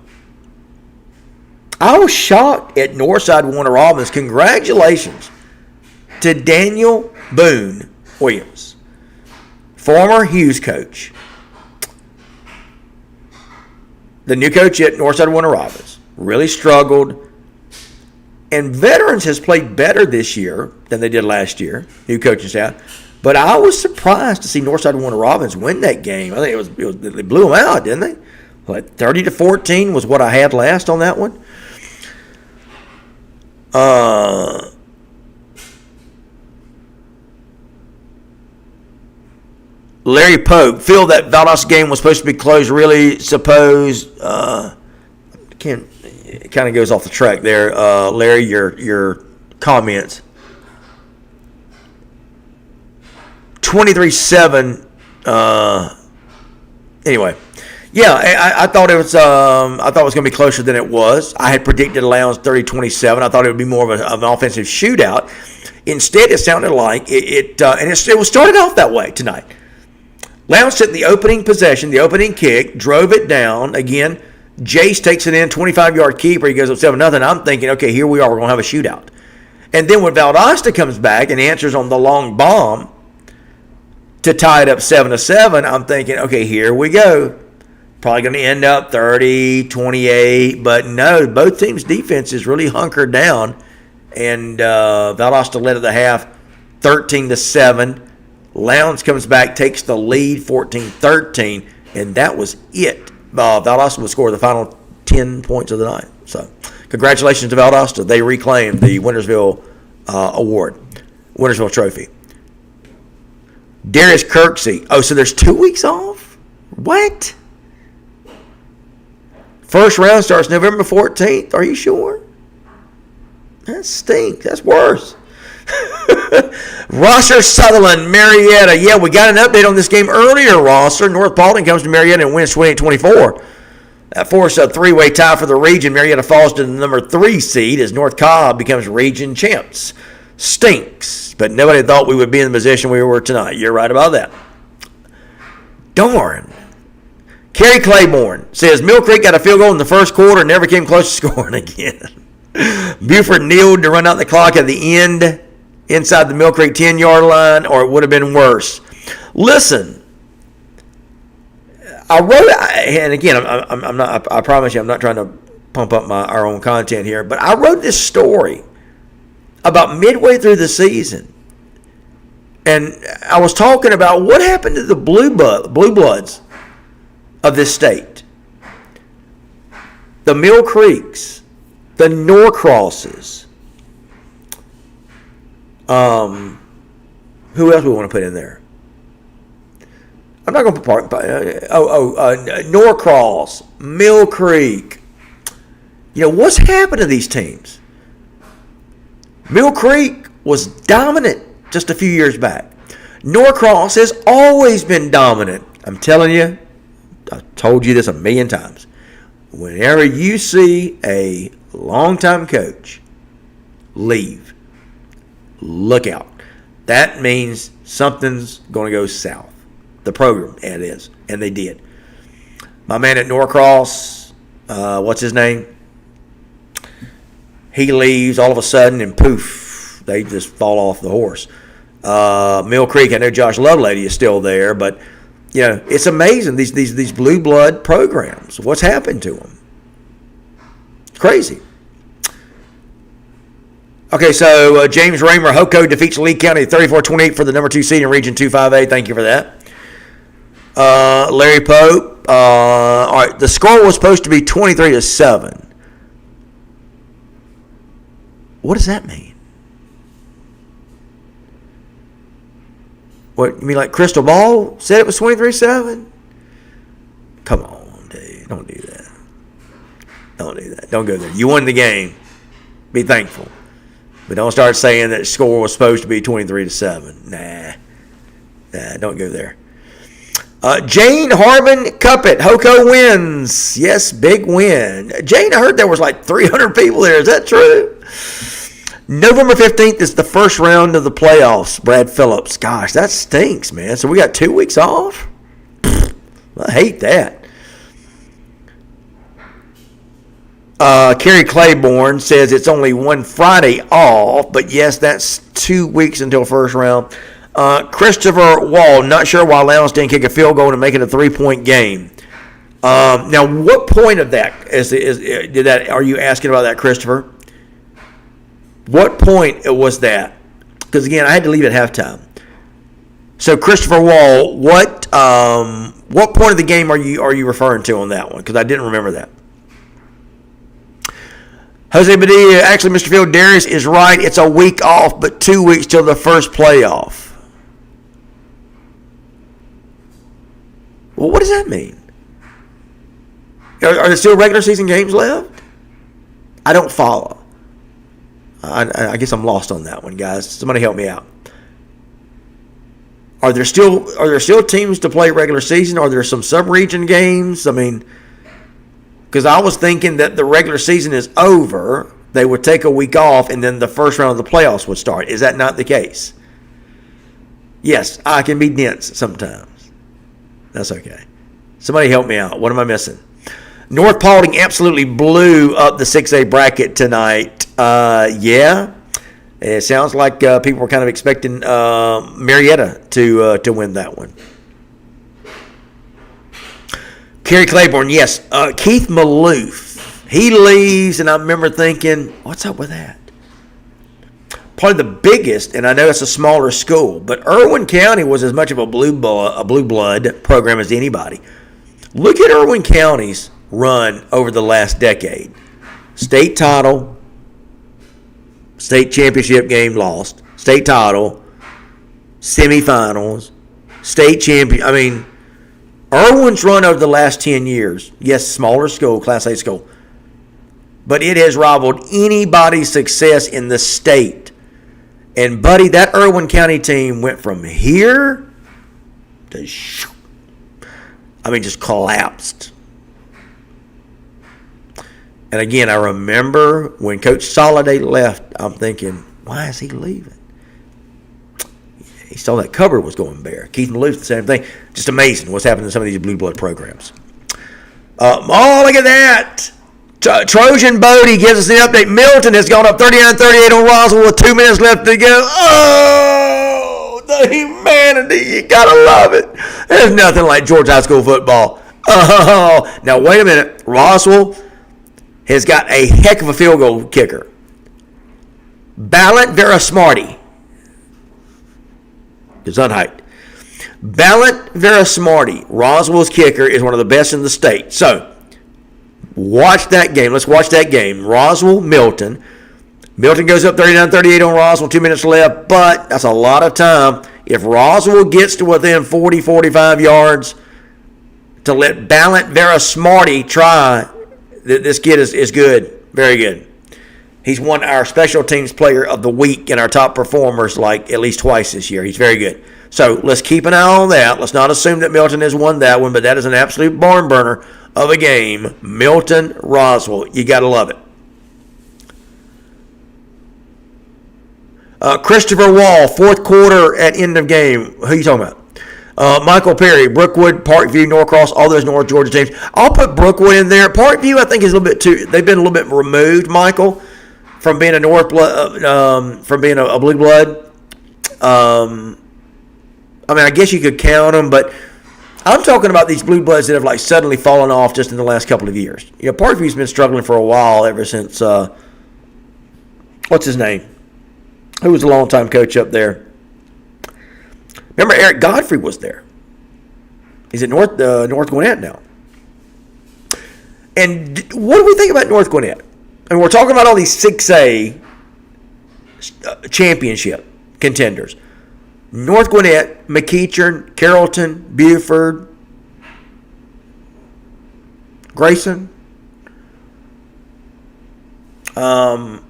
was shocked at Northside Warner Robins. Congratulations to Daniel Boone Williams, former Hughes coach, the new coach at Northside Warner Robins. Really struggled. And Veterans has played better this year than they did last year, new coaching staff. But I was surprised to see Northside Warner Robins win that game. I think it was they blew them out, didn't they? Like 30-14 was what I had last on that one. Larry Pope, feel that Valdosta game was supposed to be closed. Really, suppose can't. It kind of goes off the track there, Larry. Your comments. 23-7. Anyway, yeah, I thought it was. I thought it was going to be closer than it was. I had predicted Lowndes 30-27. I thought it would be more of an offensive shootout. Instead, it sounded like it was started off that way tonight. Lowndes took the opening possession, the opening kick, drove it down. Again, Jace takes it in, 25-yard keeper. He goes up 7-0. I'm thinking, okay, here we are. We're going to have a shootout. And then when Valdosta comes back and answers on the long bomb to tie it up 7-7, I'm thinking, okay, here we go. Probably going to end up 30-28. But no, both teams' defenses really hunkered down. And Valdosta led at the half 13-7. Lowndes comes back, takes the lead 14-13, and that was it. Valdosta would score the final 10 points of the night. So, congratulations to Valdosta. They reclaimed the Wintersville award, Wintersville Trophy. Darius Kirksey. Oh, so there's 2 weeks off? What? First round starts November 14th. Are you sure? That stinks. That's worse. Rosser, Sutherland, Marietta. Yeah, we got an update on this game earlier, Rosser. North Paulding comes to Marietta and wins 28-24. That forced a three-way tie for the region. Marietta falls to the number 3 seed as North Cobb becomes region champs. Stinks, but nobody thought we would be in the position we were tonight. You're right about that. Darn. Kerry Claiborne says Mill Creek got a field goal in the first quarter and never came close to scoring again. Buford kneeled to run out the clock at the end inside the Mill Creek 10-yard line, or it would have been worse. Listen, I wrote, and again, I'm not. I promise you, I'm not trying to pump up our own content here, but I wrote this story about midway through the season, and I was talking about what happened to the blue bloods of this state, the Mill Creeks, the Norcrosses. Who else we want to put in there? I'm not going to put Norcross, Mill Creek. You know, what's happened to these teams? Mill Creek was dominant just a few years back. Norcross has always been dominant. I'm telling you, I've told you this a million times. Whenever you see a longtime coach leave, look out. That means something's going to go south. The program, it is. And they did. My man at Norcross, what's his name? He leaves all of a sudden and poof, they just fall off the horse. Mill Creek, I know Josh Lovelady is still there, but you know, it's amazing, these blue blood programs. What's happened to them? It's crazy. Okay, so James Raymer, Hoko defeats Lee County 34-28 for the number 2 seed in Region 2-5A. Thank you for that. Larry Pope. All right, the score was supposed to be 23-7. What does that mean? What, you mean like Crystal Ball said it was 23-7? Come on, dude. Don't do that. Don't do that. Don't go there. You won the game. Be thankful. But don't start saying that the score was supposed to be 23-7. Nah, don't go there. Jane Harbin Cuppet, Hoko wins. Yes, big win. Jane, I heard there was like 300 people there. Is that true? November 15th is the first round of the playoffs, Brad Phillips. Gosh, that stinks, man. So we got 2 weeks off? I hate that. Kerry Claiborne says it's only one Friday off, but yes, that's 2 weeks until first round. Christopher Wall, not sure why Lowndes didn't kick a field goal to make it a 3-point game. Now, what point of that did that? Are you asking about that, Christopher? What point was that? Because again, I had to leave at halftime. So, Christopher Wall, what point of the game are you referring to on that one? Because I didn't remember that. Jose Padilla, actually, Mr. Field, Darius is right. It's a week off, but 2 weeks till the first playoff. Well, what does that mean? Are there still regular season games left? I don't follow. I guess I'm lost on that one, guys. Somebody help me out. Are there still teams to play regular season? Are there some sub-region games? I mean, because I was thinking that the regular season is over, they would take a week off, and then the first round of the playoffs would start. Is that not the case? Yes, I can be dense sometimes. That's okay. Somebody help me out. What am I missing? North Paulding absolutely blew up the 6A bracket tonight. Yeah. It sounds like people were kind of expecting Marietta to win that one. Kerry Claiborne, yes. Keith Maloof, he leaves, and I remember thinking, what's up with that? Probably the biggest, and I know it's a smaller school, but Irwin County was as much of a blue blood program as anybody. Look at Irwin County's run over the last decade. State title, state championship game lost, state title, semifinals, state champion. I mean, Irwin's run over the last 10 years, yes, smaller school, Class A school, but it has rivaled anybody's success in the state. And, buddy, that Irwin County team went from here to just collapsed. And again, I remember when Coach Soliday left, I'm thinking, why is he leaving? He saw that cupboard was going bare. Keith Maloof, the same thing. Just amazing what's happening in some of these blue blood programs. Look at that. Trojan Bodie gives us the update. Milton has gone up 39-38 on Roswell with 2 minutes left to go. Oh, the humanity. You got to love it. There's nothing like George High School football. Oh, now wait a minute. Roswell has got a heck of a field goal kicker. Ballant Verasmarty. It's unhyped. Ballant Verasmarty, Roswell's kicker, is one of the best in the state. So, watch that game. Let's watch that game. Roswell, Milton. Milton goes up 39-38 on Roswell, 2 minutes left, but that's a lot of time. If Roswell gets to within 40, 45 yards, to let Ballant Verasmarty try, this kid is good, very good. He's won our special teams player of the week and our top performers like at least twice this year. He's very good. So let's keep an eye on that. Let's not assume that Milton has won that one, but that is an absolute barn burner of a game. Milton, Roswell. You got to love it. Christopher Wall, fourth quarter at end of game. Who are you talking about? Michael Perry, Brookwood, Parkview, Norcross, all those North Georgia teams. I'll put Brookwood in there. Parkview, I think, is a little bit too. They've been a little bit removed, Michael, from being a North blood, from being a blue blood. I mean, I guess you could count them, but I'm talking about these blue bloods that have like suddenly fallen off just in the last couple of years. You know, Parkview's been struggling for a while ever since. What's his name? Who was a longtime coach up there? Remember, Eric Godfrey was there. He's at North Gwinnett now. And what do we think about North Gwinnett? And we're talking about all these 6A championship contenders. North Gwinnett, McEachern, Carrollton, Buford, Grayson. And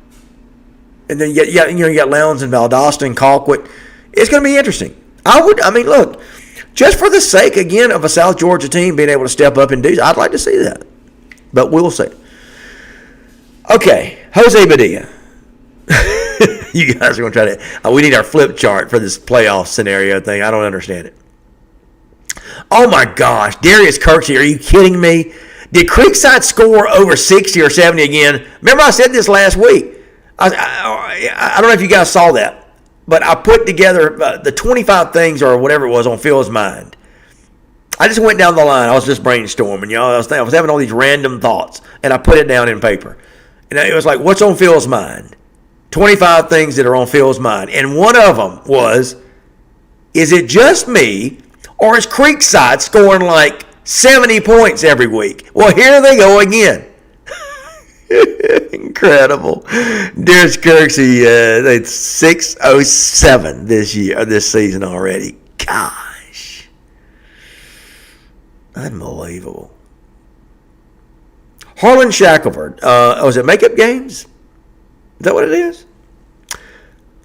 then you got Lowndes and Valdosta and Colquitt. It's going to be interesting. Look, just for the sake, again, of a South Georgia team being able to step up and do, I'd like to see that. But we'll see. Okay, Jose Padilla. You guys are going to try to... we need our flip chart for this playoff scenario thing. I don't understand it. Oh my gosh, Darius Kirksey, are you kidding me? Did Creekside score over 60 or 70 again? Remember I said this last week. I don't know if you guys saw that, but I put together the 25 things or whatever it was on Phil's mind. I just went down the line. I was just brainstorming. You know, I was having all these random thoughts, and I put it down in paper. And it was like, what's on Phil's mind? 25 things that are on Phil's mind. And one of them was, is it just me, or is Creekside scoring like 70 points every week? Well, here they go again. Incredible. Darius Kirksey, it's 607 this season already. Gosh. Unbelievable. Harlan Shackelford. Was it Makeup Games? Is that what it is?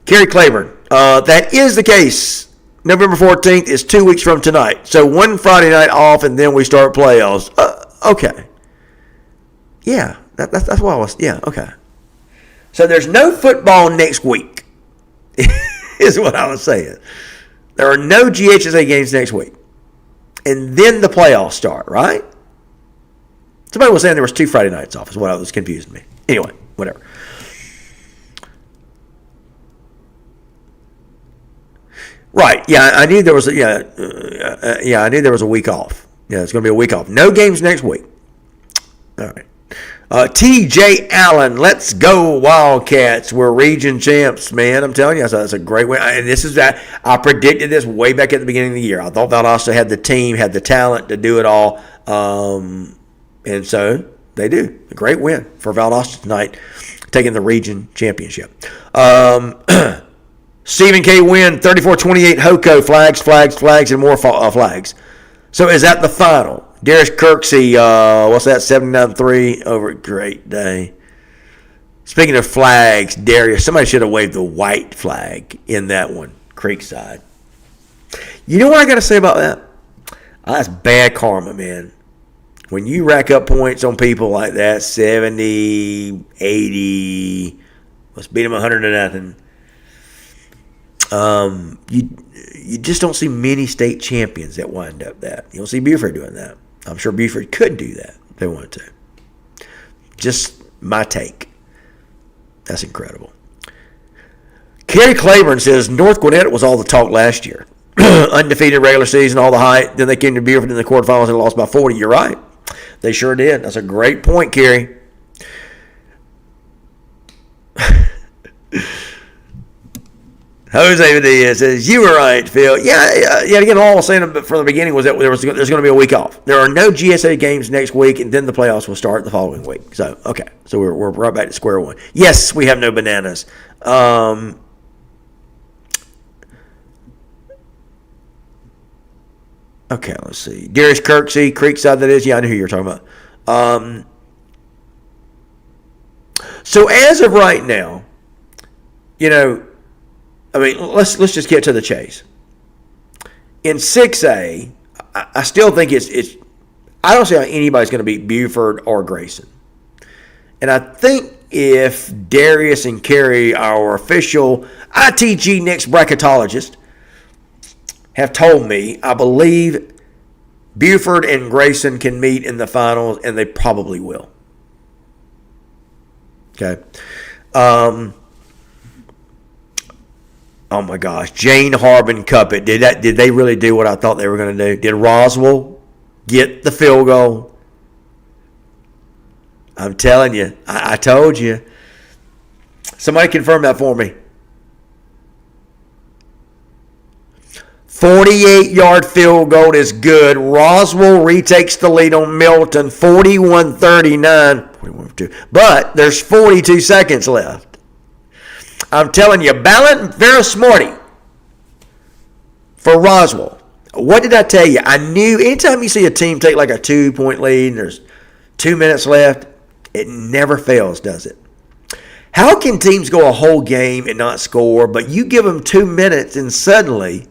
Kerry Claiborne. That is the case. November 14th is 2 weeks from tonight. So one Friday night off, and then we start playoffs. Okay. Yeah, that's what I was. Yeah, okay. So there's no football next week, is what I was saying. There are no GHSA games next week. And then the playoffs start, right? Somebody was saying there was 2 Friday nights off, is what was confusing me. Anyway, whatever. Right. Yeah, I knew there was I knew there was a week off. Yeah, it's going to be a week off. No games next week. All right. T.J. Allen, let's go Wildcats. We're region champs, man. I'm telling you, that's a great win. And this is that I predicted this way back at the beginning of the year. I thought Valdosta had the team, had the talent to do it all. And so they do. A great win for Valdosta tonight, taking the region championship. Stephen K. win, 34-28, Hoco, flags, and more flags. So is that the final? Darius Kirksey, what's that, 79-3 over Great Day. Speaking of flags, Darius, somebody should have waved the white flag in that one, Creekside. You know what I got to say about that? That's bad karma, man. When you rack up points on people like that, 70, 80, let's beat them 100-0. You just don't see many state champions that wind up that. You don't see Buford doing that. I'm sure Buford could do that if they wanted to. Just my take. That's incredible. Kerry Claiborne says North Gwinnett was all the talk last year. Undefeated regular season, all the hype. Then they came to Buford in the quarterfinals and lost by 40. You're right. They sure did. That's a great point, Kerry. Jose Medina says, you were right, Phil. Yeah, again, all I was saying from the beginning was that there's going to be a week off. There are no GSA games next week, and then the playoffs will start the following week. So, okay. So we're right back to square one. Yes, we have no bananas. Okay, let's see. Darius Kirksey, Creekside, that is. Yeah, I knew who you were talking about. So as of right now, you know, I mean, let's just get to the chase. In 6A, I still think it's I don't see how anybody's going to beat Buford or Grayson. And I think if Darius and Kerry, our official ITG next bracketologist, have told me, I believe Buford and Grayson can meet in the finals, and they probably will. Okay. Oh my gosh, Jane Harbin Cuppet. Did they really do what I thought they were going to do? Did Roswell get the field goal? I'm telling you, I told you. Somebody confirm that for me. 48-yard field goal is good. Roswell retakes the lead on Milton, 41-39. But there's 42 seconds left. I'm telling you, Ballant Verasmarty for Roswell. What did I tell you? I knew anytime you see a team take like a 2-point lead and there's 2 minutes left, it never fails, does it? How can teams go a whole game and not score, but you give them 2 minutes and suddenly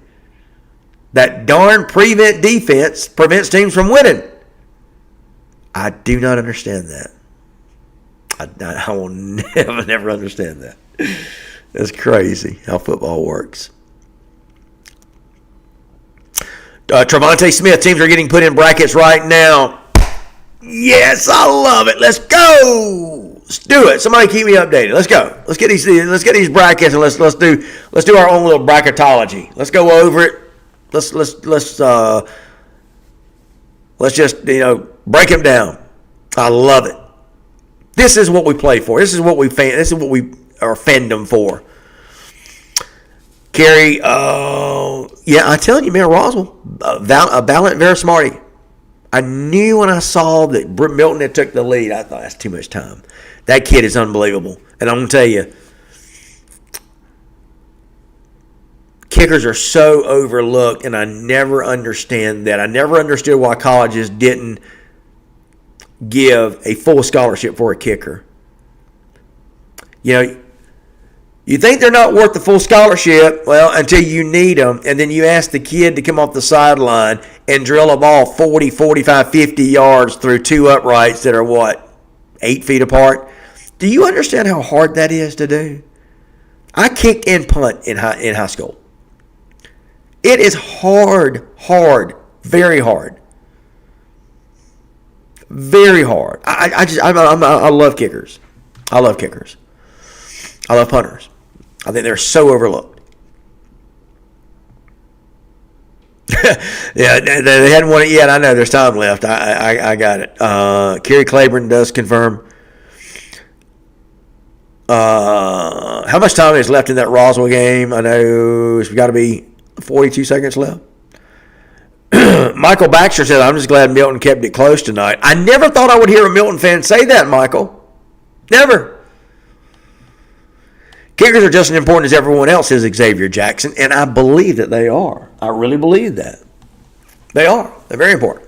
that darn prevent defense prevents teams from winning? I do not understand that. I will never understand that. It's crazy how football works. Trevonte Smith, teams are getting put in brackets right now. Yes, I love it. Let's go. Let's do it. Somebody keep me updated. Let's go. Let's get these brackets and let's do our own little bracketology. Let's go over it. Let's just break them down. I love it. This is what we play for. This is what we are fandom for. Kerry, I'm telling you, man, Roswell, Valiant, very smarty. I knew when I saw that Milton had took the lead, I thought, that's too much time. That kid is unbelievable. And I'm going to tell you, kickers are so overlooked, and I never understand that. I never understood why colleges didn't give a full scholarship for a kicker. You think they're not worth the full scholarship, well, until you need them, and then you ask the kid to come off the sideline and drill a ball 40, 45, 50 yards through two uprights that are, 8 feet apart? Do you understand how hard that is to do? I kicked and punt in high school. It is hard, very hard. Very hard. I love kickers. I love kickers. I love punters. I think they're so overlooked. Yeah, they hadn't won it yet. I know there's time left. I got it. Kerry Claiborne does confirm. How much time is left in that Roswell game? I know it's got to be 42 seconds left. Michael Baxter said, I'm just glad Milton kept it close tonight. I never thought I would hear a Milton fan say that, Michael. Never. Kickers are just as important as everyone else, says Xavier Jackson, and I believe that they are. I really believe that. They are. They're very important.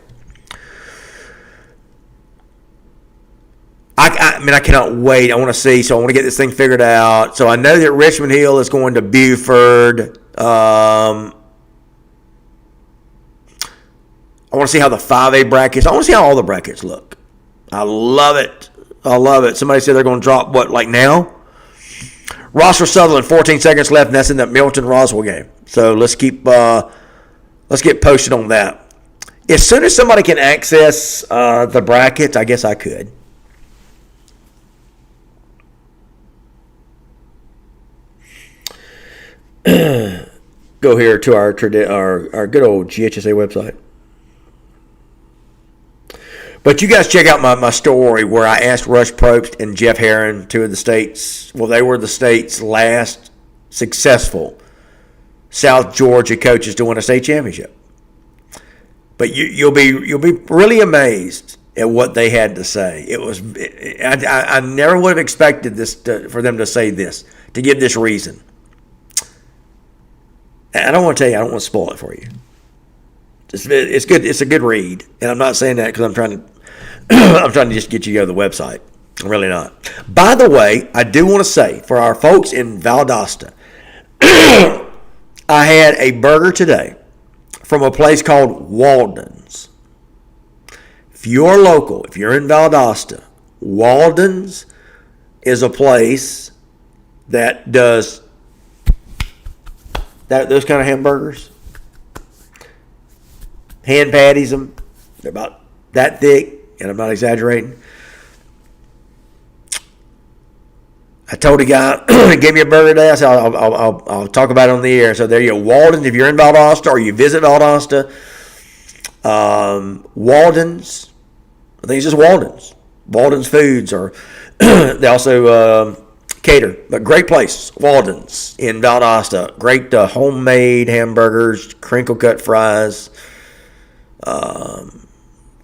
I cannot wait. I want to see, so I want to get this thing figured out. So I know that Richmond Hill is going to Buford. I want to see how the 5A brackets, I want to see how all the brackets look. I love it. I love it. Somebody said they're going to drop, now? Ross Sutherland, 14 seconds left, and that's in that Milton-Roswell game. So let's get posted on that. As soon as somebody can access the brackets, I guess I could. Go here to our good old GHSA website. But you guys check out my story where I asked Rush Probst and Jeff Herron, two of the states. Well, they were the state's last successful South Georgia coaches to win a state championship. But you'll be really amazed at what they had to say. I never would have expected for them to say this, to give this reason. I don't want to tell you. I don't want to spoil it for you. It's good. It's a good read, and I'm not saying that because I'm trying to just get you to go to the website. I'm really not. By the way, I do want to say for our folks in Valdosta, I had a burger today from a place called Walden's. If you're local, if you're in Valdosta, Walden's is a place that does those kind of hamburgers. Hand patties them. They're about that thick, and I'm not exaggerating. I told a guy, give me a burger today. I said, I'll talk about it on the air. So there you go. Walden's, if you're in Valdosta or you visit Valdosta, Walden's, I think it's just Walden's. Walden's Foods, or they also cater. But great place, Walden's in Valdosta. Great homemade hamburgers, crinkle cut fries,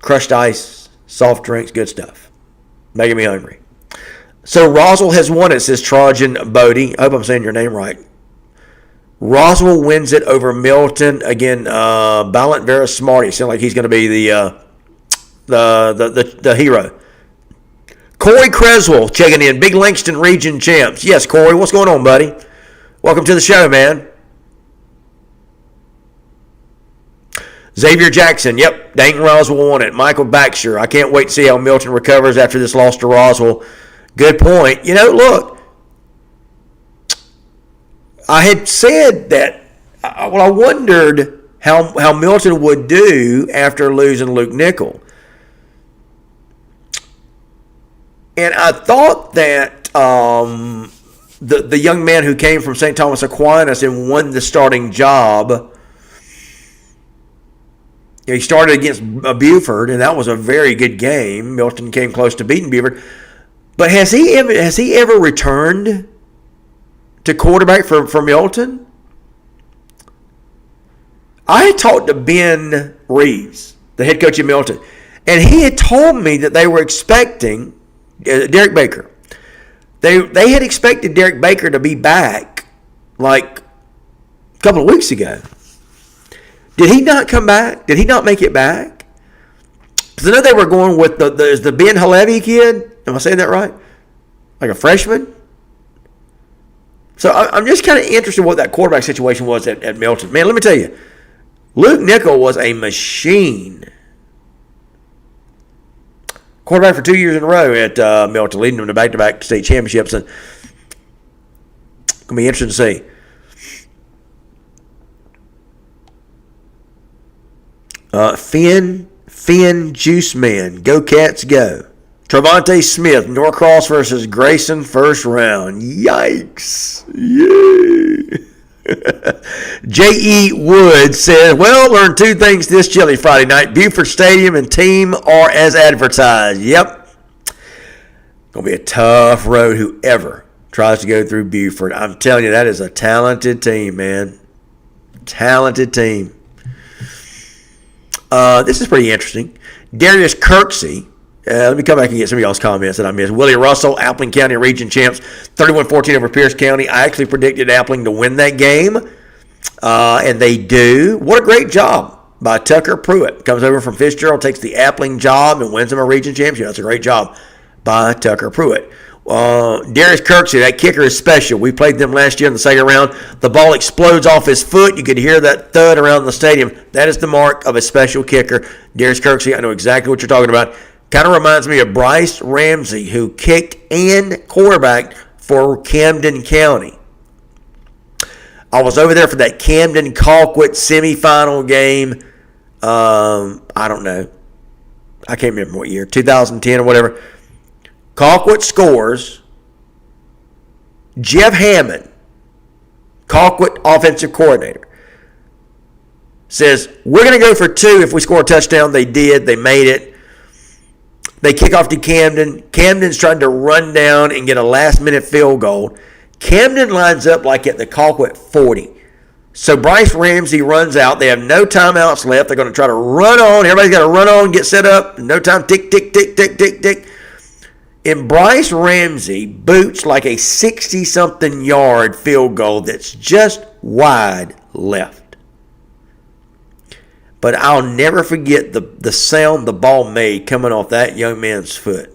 crushed ice, soft drinks, good stuff. Making me hungry. So Roswell has won it, says Trajan Bodie. I hope I'm saying your name right. Roswell wins it over Milton. Again, Ballant Vera Smarty. Sounds like he's going to be the hero. Corey Creswell checking in. Big Langston Region champs. Yes, Corey, what's going on, buddy? Welcome to the show, man. Xavier Jackson, yep, Dayton Roswell won it. Michael Baxter, I can't wait to see how Milton recovers after this loss to Roswell. Good point. Look, I had said that, I wondered how Milton would do after losing Luke Nickel. And I thought that the young man who came from St. Thomas Aquinas and won the starting job, he started against Buford, and that was a very good game. Milton came close to beating Buford. But has he ever returned to quarterback for Milton? I had talked to Ben Reeves, the head coach of Milton, and he had told me that they were expecting Derek Baker. They had expected Derek Baker to be back like a couple of weeks ago. Did he not come back? Did he not make it back? Because I know they were going with the Ben Halevi kid. Am I saying that right? Like a freshman? So I'm just kind of interested in what that quarterback situation was at Milton. Man, let me tell you, Luke Nickel was a machine. Quarterback for 2 years in a row at Milton, leading them to back-to-back state championships. And it's going to be interesting to see. Finn Juice Man. Go Cats, go. Trevante Smith, Norcross versus Grayson, first round. Yikes. Yeah. J.E. Wood says, well, learned two things this chilly Friday night. Buford Stadium and team are as advertised. Yep. Going to be a tough road, whoever tries to go through Buford. I'm telling you, that is a talented team, man. Talented team. This is pretty interesting. Darius Kirksey. Let me come back and get some of y'all's comments that I missed. Willie Russell, Appling County region champs, 31-14 over Pierce County. I actually predicted Appling to win that game, and they do. What a great job by Tucker Pruitt. Comes over from Fitzgerald, takes the Appling job, and wins them a region championship. That's a great job by Tucker Pruitt. Darius Kirksey, that kicker is special. We played them last year in the second round. The ball explodes off his foot. You could hear that thud around the stadium. That is the mark of a special kicker. Darius Kirksey, I know exactly what you're talking about. Kind of reminds me of Bryce Ramsey, who kicked and quarterbacked for Camden County. I was over there for that Camden-Colquitt semifinal game. I don't know. I can't remember what year, 2010 or whatever. Colquitt scores. Jeff Hammond, Colquitt offensive coordinator, says, we're going to go for two if we score a touchdown. They did. They made it. They kick off to Camden. Camden's trying to run down and get a last-minute field goal. Camden lines up like at the Colquitt 40. So Bryce Ramsey runs out. They have no timeouts left. They're going to try to run on. Everybody's got to run on, get set up. No time. Tick, tick, tick, tick, tick, tick. And Bryce Ramsey boots like a 60-something yard field goal that's just wide left. But I'll never forget the sound the ball made coming off that young man's foot.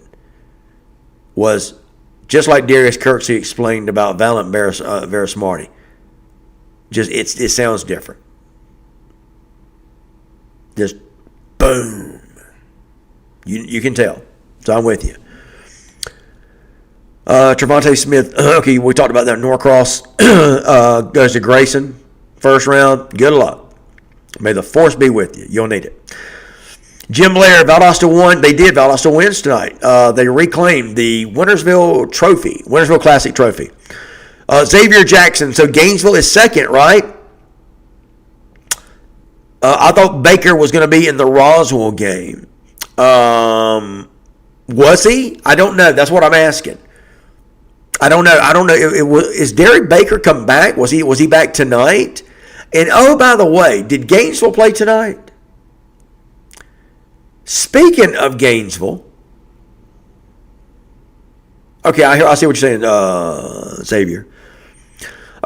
Was just like Darius Kirksey explained about Valent Verismarty. Just it sounds different. Just boom. You can tell. So I'm with you. Trevante Smith. Okay, we talked about that. Norcross goes to Grayson. First round. Good luck. May the force be with you. You'll need it. Jim Blair, Valdosta won. They did. Valdosta wins tonight. They reclaimed the Wintersville Trophy, Wintersville Classic Trophy. Xavier Jackson. So Gainesville is second, right? I thought Baker was going to be in the Roswell game. Was he? I don't know. That's what I'm asking. I don't know. Is Derek Baker come back? Was he back tonight? And oh, by the way, did Gainesville play tonight? Speaking of Gainesville, okay, I see what you're saying, Xavier.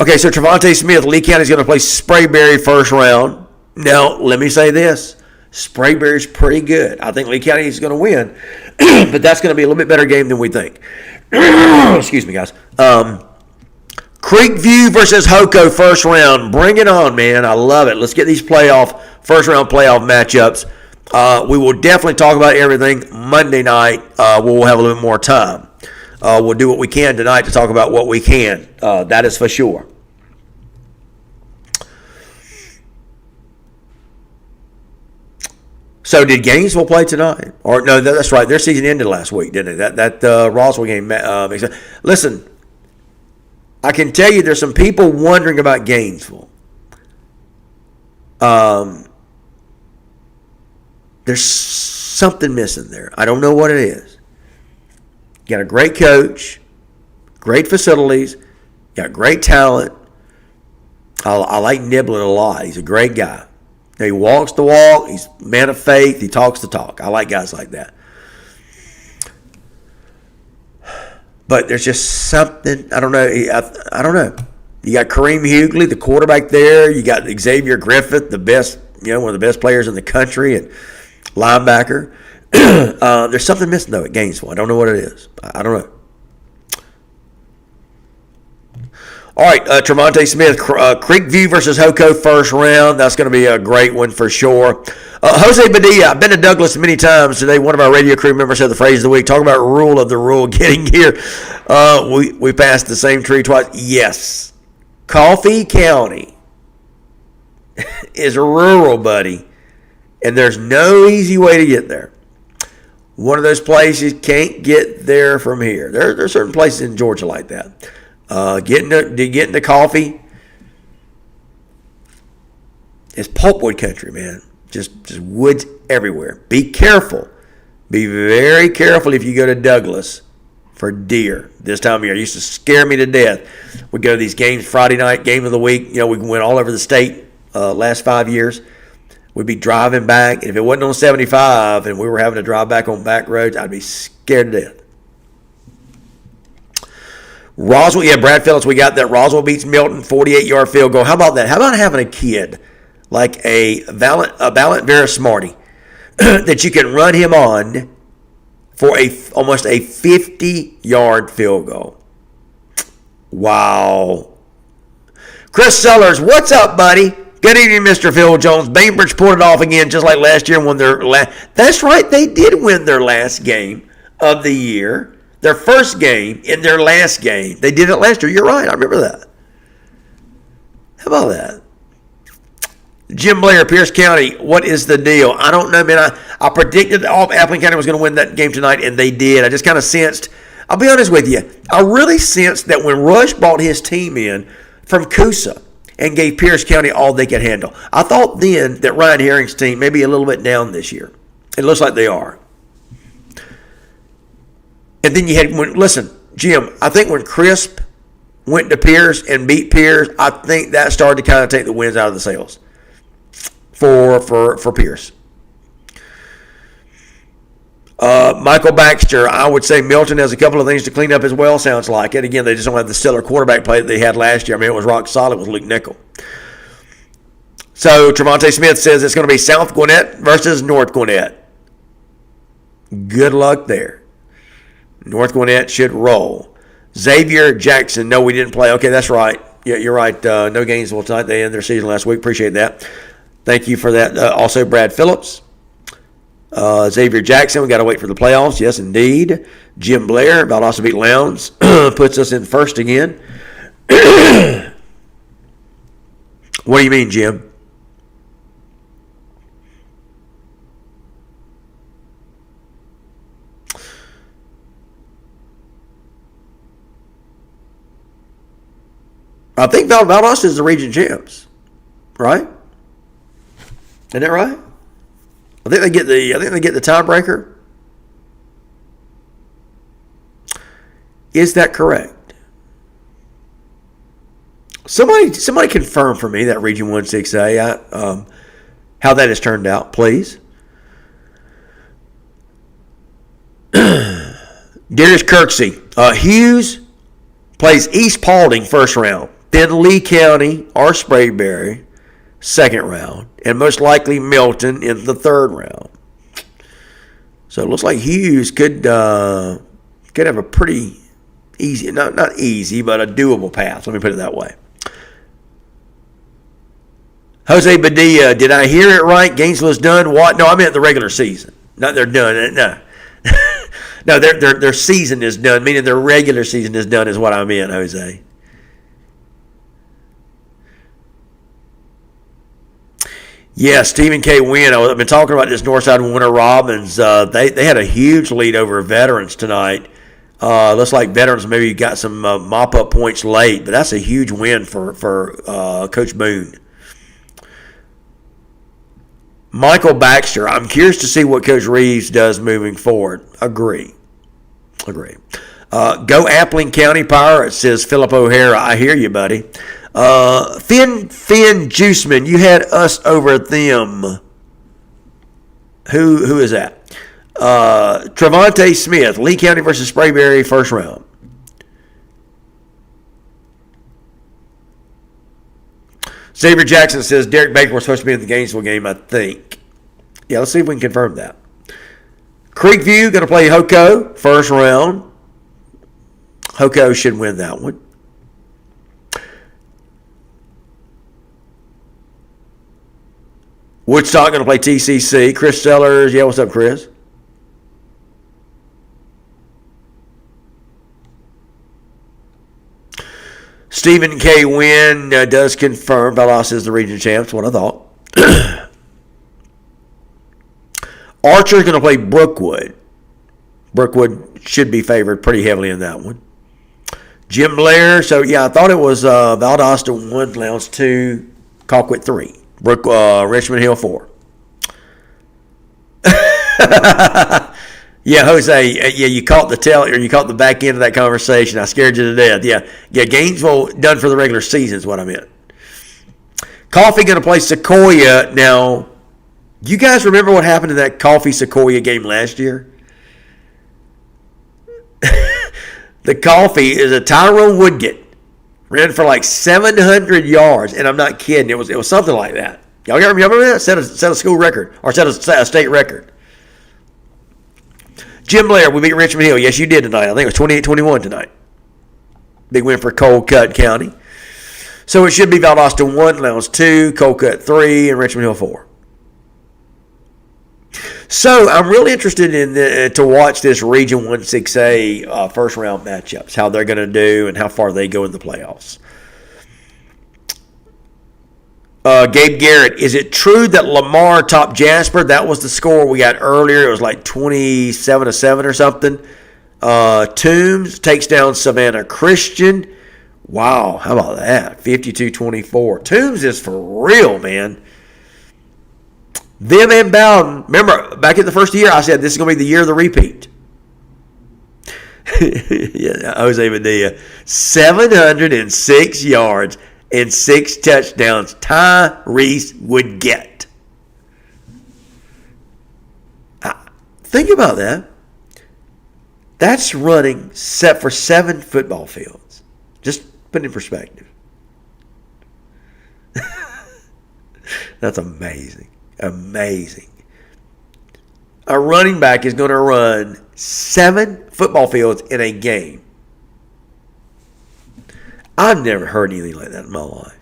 Okay, so Trevante Smith, Lee County's going to play Sprayberry first round. Now, let me say this. Sprayberry's pretty good. I think Lee County is going to win, but that's going to be a little bit better game than we think. Excuse me, guys. Creekview versus Hoko first round. Bring it on, man. I love it. Let's get these first round playoff matchups. We will definitely talk about everything Monday night. We'll have a little bit more time. We'll do what we can tonight to talk about what we can. That is for sure. So did Gainesville play tonight? Or no, that's right. Their season ended last week, didn't it? That Roswell game makes sense. Listen, I can tell you there's some people wondering about Gainesville. There's something missing there. I don't know what it is. You got a great coach, great facilities, got great talent. I like Niblin a lot. He's a great guy. He walks the walk. He's a man of faith. He talks the talk. I like guys like that. But there's just something, I don't know. I don't know. You got Kareem Hughley, the quarterback there. You got Xavier Griffith, the best, one of the best players in the country, and linebacker. There's something missing, though, at Gainesville. I don't know what it is. I don't know. All right, Tremonte Smith, Creekview versus Hoco first round. That's going to be a great one for sure. Jose Padilla, I've been to Douglas many times today. One of our radio crew members said the phrase of the week. Talk about rule of the rule getting here. We passed the same tree twice. Yes. Coffee County is rural, buddy, and there's no easy way to get there. One of those places can't get there from here. There are certain places in Georgia like that. Getting to coffee, it's pulpwood country, man. Just woods everywhere. Be careful. Be very careful if you go to Douglas for deer this time of year. It used to scare me to death. We go to these games Friday night, game of the week. We went all over the state last 5 years. We'd be driving back, and if it wasn't on 75 and we were having to drive back on back roads, I'd be scared to death. Roswell, yeah, Brad Phillips, we got that. Roswell beats Milton, 48-yard field goal. How about that? How about having a kid like a Valent Vera Smarty that you can run him on for almost a 50-yard field goal? Wow. Chris Sellers, what's up, buddy? Good evening, Mr. Phil Jones. Bainbridge pulled it off again just like last year and won their That's right, they did win their last game of the year. Their first game in their last game. They did it last year. You're right. I remember that. How about that? Jim Blair, Pierce County, what is the deal? I don't know, man. I predicted that Appling County was going to win that game tonight, and they did. I just kind of sensed, I'll be honest with you, I really sensed that when Rush brought his team in from Coosa and gave Pierce County all they could handle, I thought then that Ryan Herring's team may be a little bit down this year. It looks like they are. And then you had, listen, Jim, I think when Crisp went to Pierce and beat Pierce, I think that started to kind of take the winds out of the sails for Pierce. Michael Baxter, I would say Milton has a couple of things to clean up as well, sounds like it. Again, they just don't have the stellar quarterback play that they had last year. I mean, it was rock solid with Luke Nickel. So Tremonte Smith says it's going to be South Gwinnett versus North Gwinnett. Good luck there. North Gwinnett should roll. Xavier Jackson, no, we didn't play. Okay, that's right. Yeah, you're right. No Gainesville tonight. They ended their season last week. Appreciate that. Thank you for that. Also, Brad Phillips. Xavier Jackson, we got to wait for the playoffs. Yes, indeed. Jim Blair, about also beat Lowndes, puts us in first again. What do you mean, Jim? I think Valdosta is the region champs, right? Isn't that right? I think they get the tiebreaker. Is that correct? Somebody confirm for me that Region 1-6A. How that has turned out, please. Darius Kirksey, Hughes plays East Paulding first round. Then Lee County or Sprayberry, second round. And most likely Milton in the third round. So it looks like Hughes could have a pretty easy, not easy, but a doable path. Let me put it that way. Jose Badilla, did I hear it right? Gainesville is done? What? No, I meant the regular season. Not they're done. No. No, their season is done, meaning their regular season is done is what I meant, Jose. Yeah, Stephen K. Wynn. I've been talking about this Northside Winter Robins. They had a huge lead over Veterans tonight. Looks like Veterans maybe got some mop up points late, but that's a huge win for Coach Boone. Michael Baxter. I'm curious to see what Coach Reeves does moving forward. Agree. Go Appling County Pirates, says Philip O'Hara. I hear you, buddy. Finn Juiceman, you had us over at them. Who is that? Trevante Smith, Lee County versus Sprayberry, first round. Xavier Jackson says Derek Baker was supposed to be in the Gainesville game, I think. Yeah, let's see if we can confirm that. Creekview going to play Hoko, first round. Hoko should win that one. Woodstock going to play TCC. Chris Sellers, yeah, what's up, Chris? Stephen K. Wynn does confirm Valdosta is the region champs. What I thought. Archer is going to play Brookwood. Brookwood should be favored pretty heavily in that one. Jim Blair. So, yeah, I thought it was Valdosta 1, Lowndes 2, Colquitt 3. Richmond Hill 4. Yeah, Jose. Yeah, you caught the back end of that conversation. I scared you to death. Yeah. Gainesville done for the regular season is what I meant. Coffee going to play Sequoia. Now, you guys remember what happened in that Coffee Sequoia game last year? The Coffee is a Tyrone Woodgett. Ran for like 700 yards, and I'm not kidding. It was something like that. Y'all remember that? Set a school record or set a state record. Jim Blair, we beat Richmond Hill. Yes, you did tonight. I think it was 28-21 tonight. Big win for Colquitt County. So it should be Valdosta 1, Lowndes 2, Colquitt 3, and Richmond Hill 4. So I'm really interested in to watch this Region 1-6A first round matchups, how they're going to do and how far they go in the playoffs. Gabe Garrett, is it true that Lamar topped Jasper? That was the score we got earlier. It was like 27-7 or something. Toombs takes down Savannah Christian. Wow, how about that? 52-24. Toombs is for real, man. Them and Bowden. Remember, back in the first year, I said this is going to be the year of the repeat. Yeah, Jose Medea. 706 yards and 6 touchdowns Tyrese would get. Think about that. That's running set for 7 football fields. Just put it in perspective. That's amazing. Amazing. A running back is going to run 7 football fields in a game. I've never heard anything like that in my life.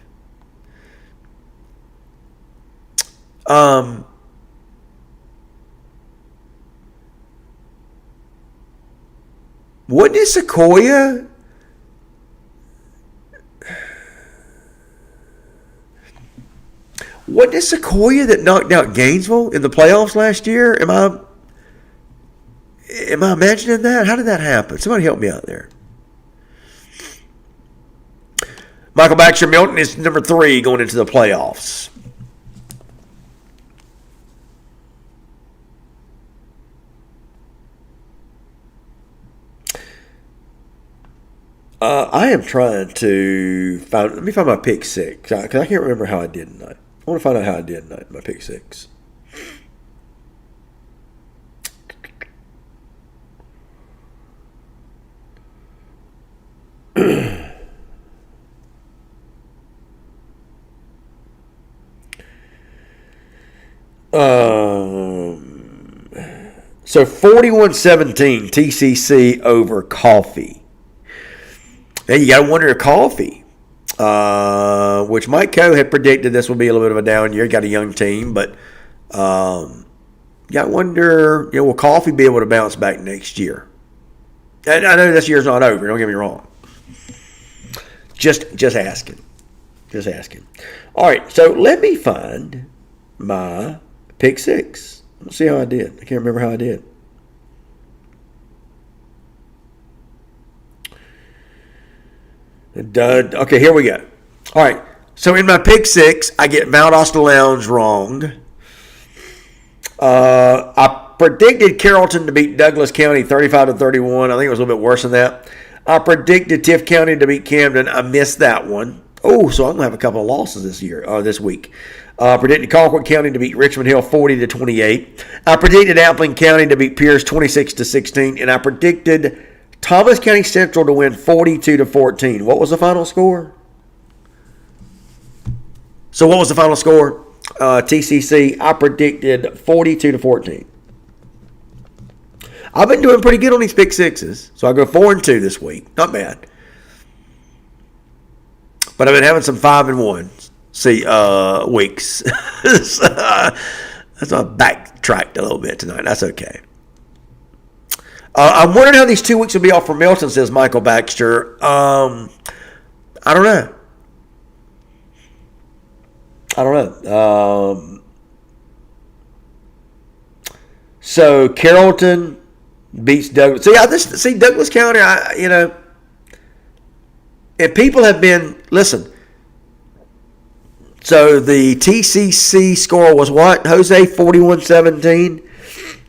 What did Sequoia? What did Sequoia that knocked out Gainesville in the playoffs last year? Am I imagining that? How did that happen? Somebody help me out there. Michael Baxter Milton is number 3 going into the playoffs. I am trying to find. Let me find my pick 6 because I can't remember how I did tonight. I want to find out how I did tonight. My pick 6. So 41-17 TCC over Coffee. Now you got to wonder if Coffee, which Mike Coe had predicted this will be a little bit of a down year. Got a young team, but you got to wonder, will Coffee be able to bounce back next year? And I know this year's not over. Don't get me wrong. Just asking. Just asking. All right, so let me find my pick six. Let's see how I did. I can't remember how I did. Okay, here we go. All right. So in my pick six, I get Valdosta Lounge wrong. I predicted Carrollton to beat Douglas County 35-31. I think it was a little bit worse than that. I predicted Tift County to beat Camden. I missed that one. Oh, so I'm gonna have a couple of losses this week. Predicted Colquitt County to beat Richmond Hill 40-28. I predicted Appling County to beat Pierce 26-16, and I predicted Thomas County Central to win 42-14. What was the final score? So what was the final score? TCC, I predicted 42-14. I've been doing pretty good on these pick sixes, so I go 4-2 this week. Not bad. But I've been having some 5-1 weeks. So I backtracked a little bit tonight. That's okay. I'm wondering how these 2 weeks will be off for Milton, says Michael Baxter. I don't know. So Carrollton beats Douglas. See, Douglas County, and people have been, listen. So the TCC score was what, Jose? 41-17.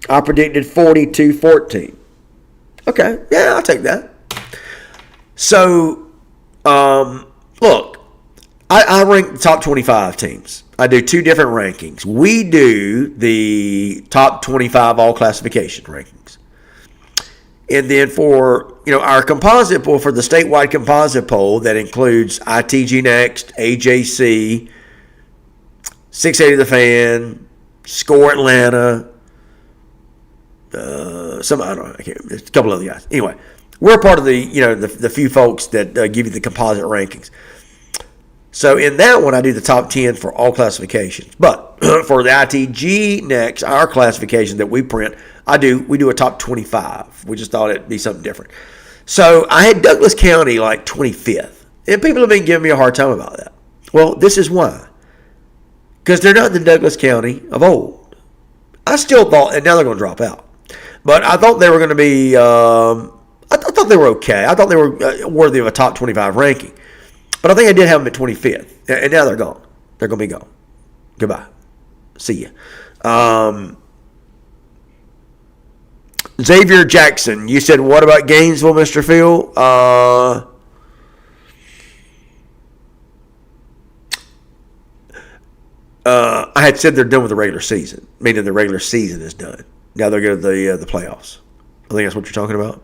I predicted 42-14. Okay, yeah, I'll take that. So, look, I rank the top 25 teams. I do 2 different rankings. We do the top 25 all classification rankings. And then for, our composite poll, for the statewide composite poll that includes ITG Next, AJC, 680 The Fan, Score Atlanta, I don't know, I can't remember, a couple other guys. Anyway, we're part of the few folks that give you the composite rankings. So in that one, I do the top 10 for all classifications. But for the ITG Next, our classification that we print, we do a top 25. We just thought it'd be something different. So I had Douglas County like 25th. And people have been giving me a hard time about that. Well, this is why. Because they're not the Douglas County of old. I still thought, and now they're going to drop out. But I thought they were going to be, I thought they were okay. I thought they were worthy of a top 25 ranking. But I think I did have them at 25th. And now they're gone. They're going to be gone. Goodbye. See ya. Xavier Jackson, you said, what about Gainesville, Mr. Phil? I had said they're done with the regular season, meaning the regular season is done. Now they're going to the playoffs. I think that's what you're talking about.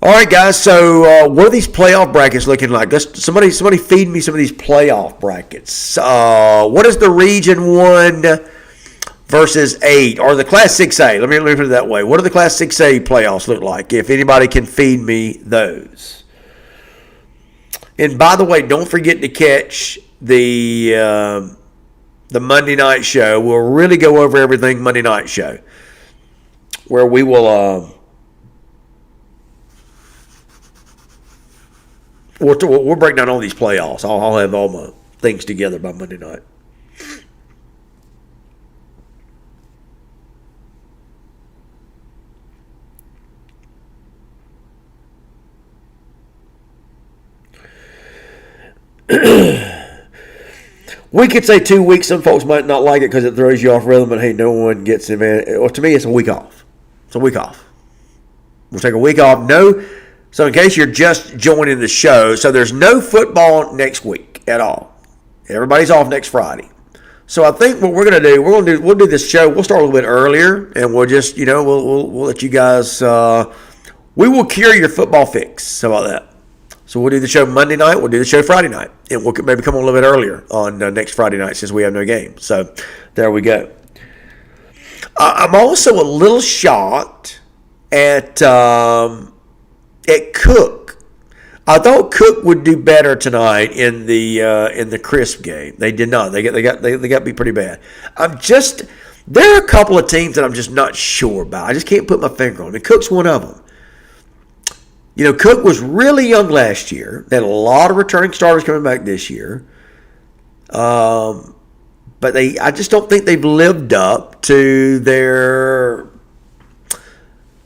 All right, guys. So, what are these playoff brackets looking like? Somebody feed me some of these playoff brackets. What is the Region 1 versus 8, or the Class 6A? Let me put it that way. What do the Class 6A playoffs look like? If anybody can feed me those. And by the way, don't forget to catch the Monday night show. We'll really go over everything Monday night show, where we will. We'll break down all these playoffs. I'll have all my things together by Monday night. We could say 2 weeks. Some folks might not like it because it throws you off rhythm, but hey, no one gets it, man. Well, to me, it's a week off. It's a week off. We'll take a week off. So in case you're just joining the show, so there's no football next week at all. Everybody's off next Friday. So I think what we're going to do, we'll do this show. We'll start a little bit earlier, and we'll just, we'll let you guys, we will cure your football fix. How about that? So we'll do the show Monday night. We'll do the show Friday night. And we'll maybe come on a little bit earlier on next Friday night since we have no game. So there we go. I'm also a little shocked at Cook. I thought Cook would do better tonight in the Crisp game. They did not. They got beat pretty bad. There are a couple of teams that I'm just not sure about. I just can't put my finger on. And Cook's one of them. Cook was really young last year. They had a lot of returning starters coming back this year. But I just don't think they've lived up to their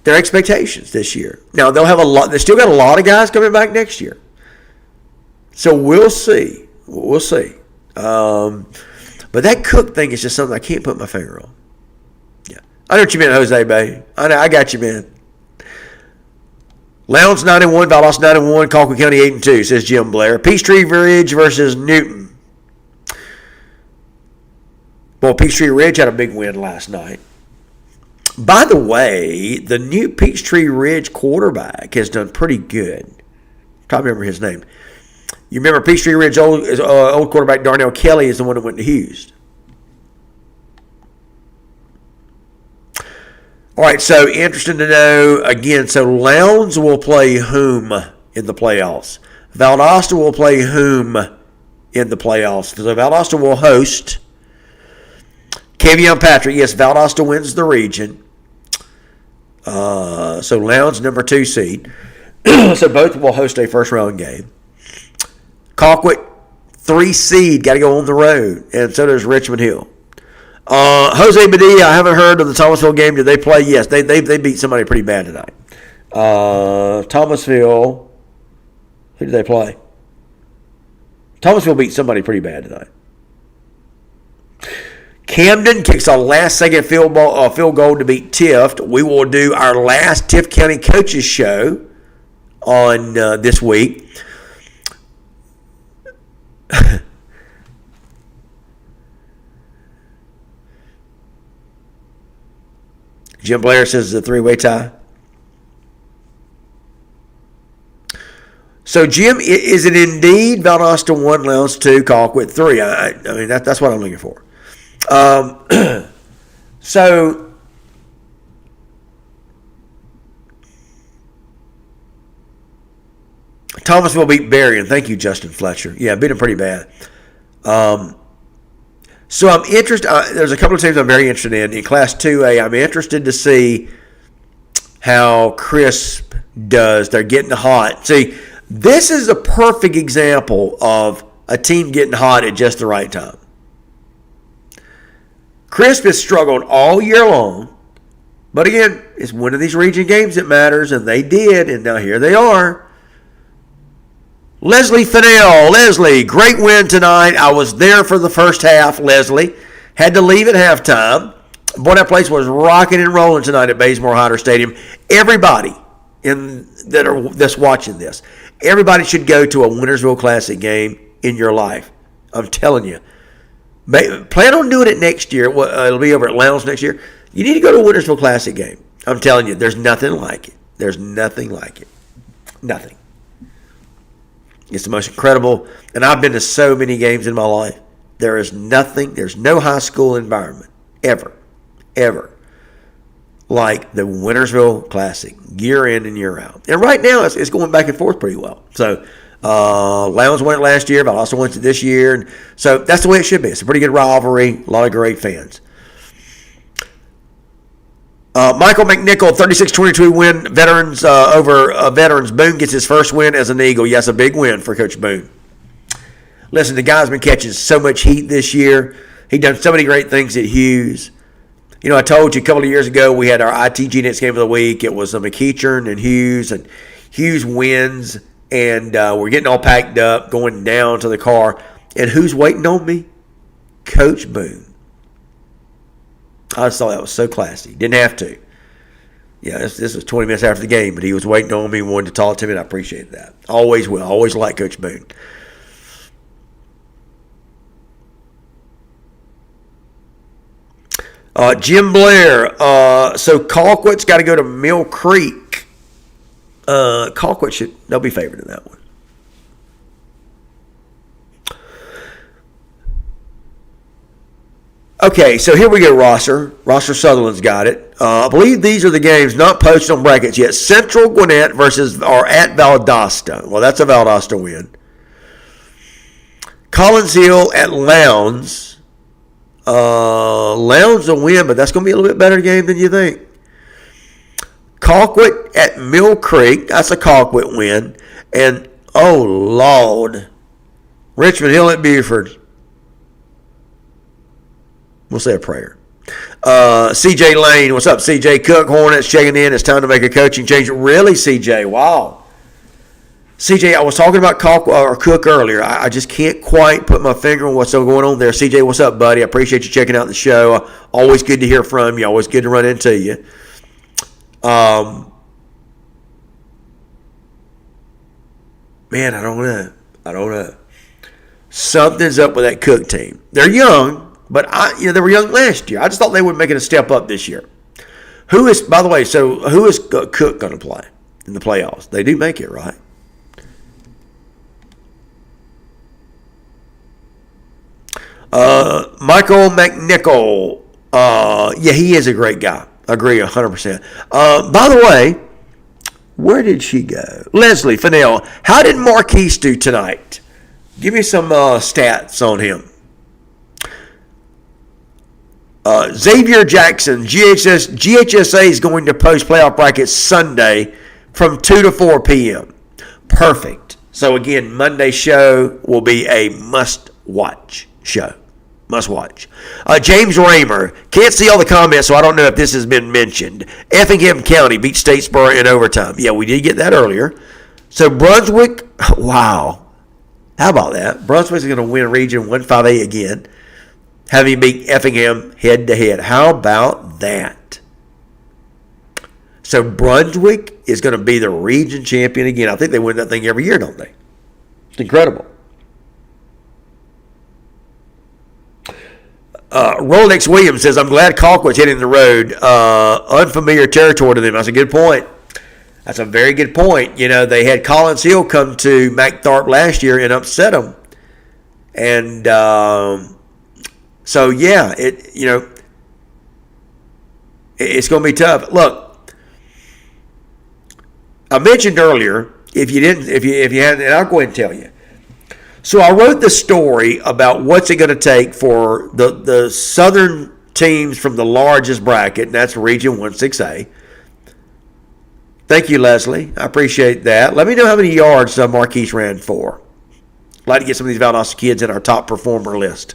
expectations this year. Now they'll have a lot. They still got a lot of guys coming back next year, so we'll see. We'll see. But that Cook thing is just something I can't put my finger on. Yeah, I know what you meant, Jose Bay. I got you, man. Lowndes 9-1, Valdosta 9-1, Colquitt County 8-2, says Jim Blair. Peachtree Ridge versus Newton. Well, Peachtree Ridge had a big win last night. By the way, the new Peachtree Ridge quarterback has done pretty good. I'm trying to remember his name. You remember Peachtree Ridge old quarterback Darnell Kelly is the one that went to Hughes. All right, so interesting to know, again, so Lowndes will play whom in the playoffs? Valdosta will play whom in the playoffs? So Valdosta will host Kavion Patrick. Yes, Valdosta wins the region. So Lowndes, number 2 seed. So both will host a first-round game. Colquitt, 3 seed, got to go on the road. And so does Richmond Hill. Jose Padilla, I haven't heard of the Thomasville game. Did they play? Yes, they beat somebody pretty bad tonight. Thomasville, who did they play? Thomasville beat somebody pretty bad tonight. Camden kicks a last-second field goal to beat Tift. We will do our last Tift County Coaches Show on this week. Jim Blair says it's a 3-way tie. So, Jim, is it indeed Valdosta 1, Lowndes 2, Colquitt 3? I mean, that's what I'm looking for. So, Thomasville beat Berrien. Thank you, Justin Fletcher. Yeah, beat him pretty bad. So I'm interested. There's a couple of teams I'm very interested in Class 2A. I'm interested to see how Crisp does. They're getting hot. See, this is a perfect example of a team getting hot at just the right time. Crisp has struggled all year long, but again, it's one of these region games that matters, and they did, and now here they are. Leslie Fennell. Leslie, great win tonight. I was there for the first half, Leslie. Had to leave at halftime. Boy, that place was rocking and rolling tonight at Bazemore Hyder Stadium. Everybody that's watching this, everybody should go to a Wintersville Classic game in your life. I'm telling you. Plan on doing it next year. It'll be over at Lowndes next year. You need to go to a Wintersville Classic game. I'm telling you, there's nothing like it. There's nothing like it. Nothing. It's the most incredible, and I've been to so many games in my life. There's no high school environment ever like the Wintersville Classic, year in and year out. And right now, it's going back and forth pretty well. So, Lowndes won it last year, but I also went it this year. And so that's the way it should be. It's a pretty good rivalry, a lot of great fans. Michael McNichol, 36-22 win veterans over veterans. Boone gets his first win as an Eagle. Yes, a big win for Coach Boone. Listen, the guy's been catching so much heat this year. He done so many great things at Hughes. You know, I told you a couple of years ago we had our ITG Next Game of the Week. It was McEachern and Hughes wins, and we're getting all packed up, going down to the car. And who's waiting on me? Coach Boone. I just thought that was so classy. Didn't have to. Yeah, this was 20 minutes after the game, but he was waiting on me, wanted to talk to me, and I appreciate that. Always will. Always like Coach Boone. Jim Blair. So Colquitt's got to go to Mill Creek. Colquitt they'll be favored in that one. Okay, so here we go, Rosser. Rosser Sutherland's got it. I believe these are the games not posted on brackets yet. Central Gwinnett or at Valdosta. Well, that's a Valdosta win. Collins Hill at Lowndes. Lowndes a win, but that's going to be a little bit better game than you think. Colquitt at Mill Creek. That's a Colquitt win. And, oh, Lord, Richmond Hill at Buford. We'll say a prayer. CJ Lane, what's up, CJ? Cook Hornets checking in. It's time to make a coaching change. Really, CJ? Wow. CJ, I was talking about Cook earlier. I just can't quite put my finger on what's going on there. CJ, what's up, buddy? I appreciate you checking out the show. Always good to hear from you. Always good to run into you. Man, I don't know. Something's up with that Cook team. They're young, but they were young last year. I just thought they would make it a step up this year. Who is Cook going to play in the playoffs? They do make it, right? Michael McNichol. Yeah, he is a great guy. I agree 100%. By the way, where did she go? Leslie Fennell. How did Marquise do tonight? Give me some stats on him. Xavier Jackson. GHSA is going to post playoff brackets Sunday from 2 to 4 p.m. Perfect. So, again, Monday's show will be a must-watch show. Must watch. James Raymer. Can't see all the comments, so I don't know if this has been mentioned. Effingham County beat Statesboro in overtime. Yeah, we did get that earlier. So Brunswick, wow. How about that? Brunswick is going to win Region 158 again, having beat Effingham head-to-head. How about that? So Brunswick is going to be the region champion again. I think they win that thing every year, don't they? It's incredible. Rolex Williams says, I'm glad Colquitt's hitting the road. Unfamiliar territory to them. That's a good point. That's a very good point. You know, they had Collins Hill come to MacTharp last year and upset them. And so, yeah, it's going to be tough. Look, I mentioned earlier, if you hadn't, and I'll go ahead and tell you. So I wrote the story about what's it going to take for the southern teams from the largest bracket, and that's Region 16A. Thank you, Leslie. I appreciate that. Let me know how many yards Marquise ran for. I'd like to get some of these Valdosta kids in our top performer list.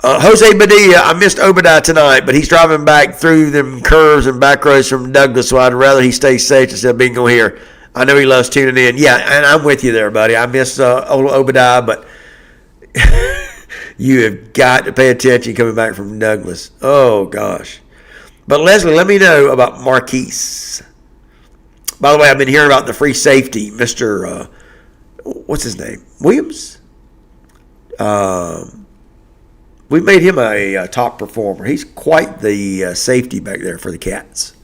Jose Padilla, I missed Obadiah tonight, but he's driving back through them curves and back roads from Douglas, so I'd rather he stay safe instead of being on here. I know he loves tuning in. Yeah, and I'm with you there, buddy. I miss Obadiah, but you have got to pay attention coming back from Douglas. Oh, gosh. But, Leslie, let me know about Marquise. By the way, I've been hearing about the free safety, Mr. What's his name? Williams? We made him a top performer. He's quite the safety back there for the Cats.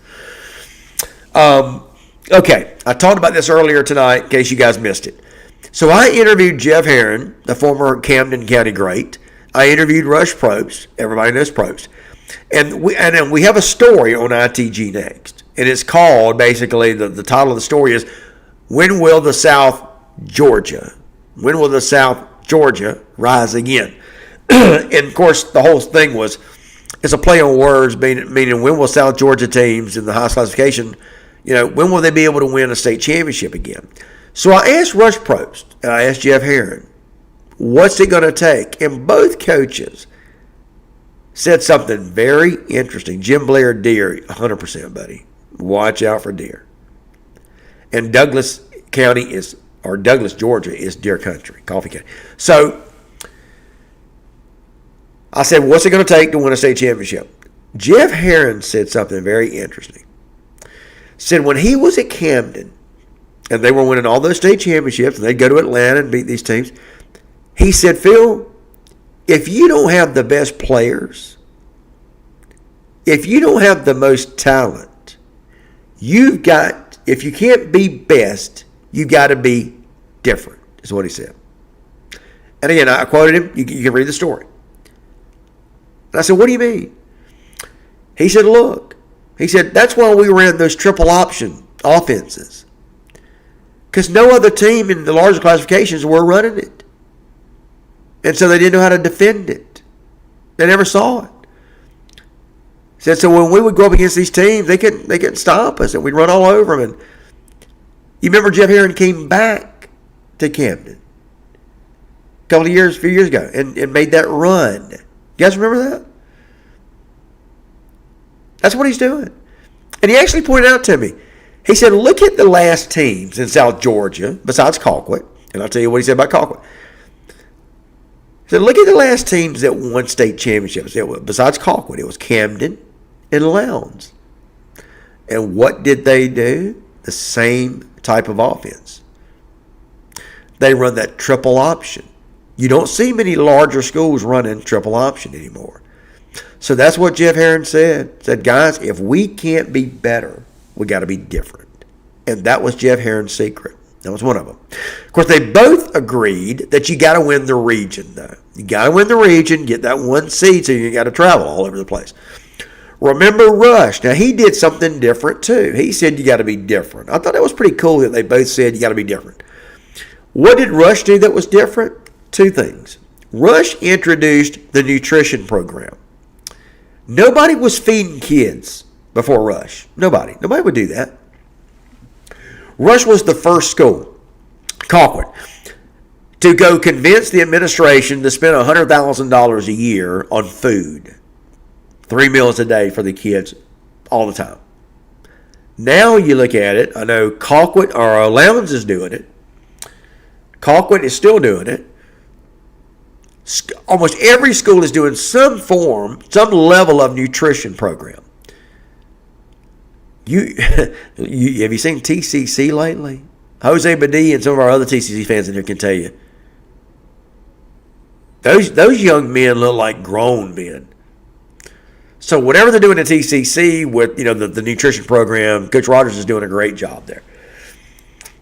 Okay, I talked about this earlier tonight in case you guys missed it. So I interviewed Jeff Herron, the former Camden County great. I interviewed Rush Probst. Everybody knows Probst. And we have a story on ITG next. And it's called, basically, the title of the story is, When Will the South Georgia Rise Again? And, of course, the whole thing was, it's a play on words, meaning when will South Georgia teams in the highest classification, when will they be able to win a state championship again? So I asked Rush Probst and I asked Jeff Herron, what's it going to take? And both coaches said something very interesting. Jim Blair, deer, 100%, buddy. Watch out for deer. And Douglas, Georgia is deer country, coffee country. So I said, what's it going to take to win a state championship? Jeff Herron said something very interesting. Said when he was at Camden and they were winning all those state championships and they'd go to Atlanta and beat these teams, he said, Phil, if you don't have the best players, if you don't have the most talent, if you can't be best, you got to be different, is what he said. And again, I quoted him. You can read the story. And I said, what do you mean? He said, look. He said, that's why we ran those triple option offenses. Because no other team in the larger classifications were running it. And so they didn't know how to defend it. They never saw it. He said, so when we would go up against these teams, they couldn't stop us, and we'd run all over them. And you remember Jeff Herron came back to Camden a few years ago, and made that run. You guys remember that? That's what he's doing. And he actually pointed out to me. He said, look at the last teams in South Georgia, besides Colquitt. And I'll tell you what he said about Colquitt. He said, look at the last teams that won state championships. Besides Colquitt, it was Camden and Lowndes. And what did they do? The same type of offense. They run that triple option. You don't see many larger schools running triple option anymore. So that's what Jeff Herron said. Said, guys, if we can't be better, we got to be different. And that was Jeff Herron's secret. That was one of them. Of course, they both agreed that you got to win the region, though. You got to win the region, get that one seed, so you got to travel all over the place. Remember Rush. Now, he did something different, too. He said you got to be different. I thought that was pretty cool that they both said you got to be different. What did Rush do that was different? Two things. Rush introduced the nutrition program. Nobody was feeding kids before Rush. Nobody would do that. Rush was the first school, Colquitt, to go convince the administration to spend $100,000 a year on food. 3 meals a day for the kids all the time. Now you look at it, I know Colquitt or Lowndes is doing it. Colquitt is still doing it. Almost every school is doing some level of nutrition program. Have you seen TCC lately? Jose Badilla and some of our other TCC fans in here can tell you. Those young men look like grown men. So whatever they're doing at TCC with the nutrition program, Coach Rogers is doing a great job there.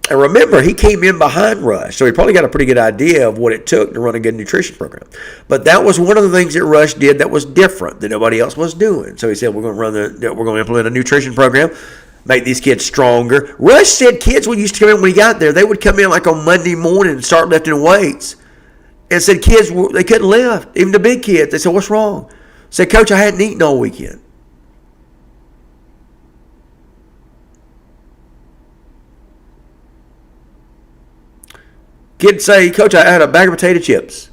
And remember, he came in behind Rush, so he probably got a pretty good idea of what it took to run a good nutrition program. But that was one of the things that Rush did that was different that nobody else was doing. So he said, we're going to implement a nutrition program, make these kids stronger. Rush said kids used to come in when he got there. They would come in like on Monday morning and start lifting weights, and said kids they couldn't lift, even the big kids. They said, what's wrong? Said, Coach, I hadn't eaten all weekend. Kids say, Coach, I had a bag of potato chips.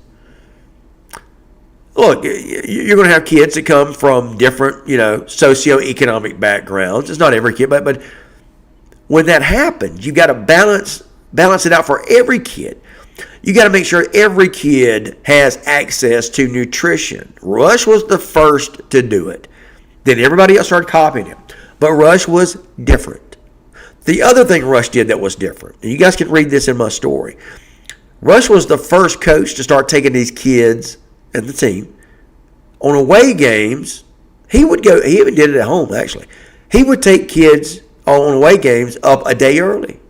Look, you're going to have kids that come from different, socioeconomic backgrounds. It's not every kid, but when that happens, you got to balance it out for every kid. You got to make sure every kid has access to nutrition. Rush was the first to do it. Then everybody else started copying him. But Rush was different. The other thing Rush did that was different, and you guys can read this in my story. Rush was the first coach to start taking these kids and the team on away games. He even did it at home, actually. He would take kids on away games up a day early.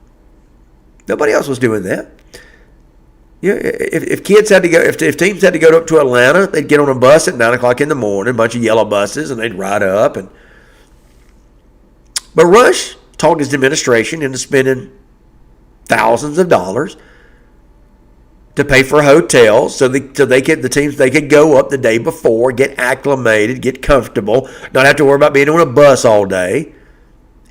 Nobody else was doing that. If kids had to go, if teams had to go up to Atlanta, they'd get on a bus at 9 o'clock in the morning, a bunch of yellow buses, and they'd ride up. But Rush talked his administration into spending thousands of dollars to pay for hotels so the teams could go up the day before, get acclimated, get comfortable, not have to worry about being on a bus all day.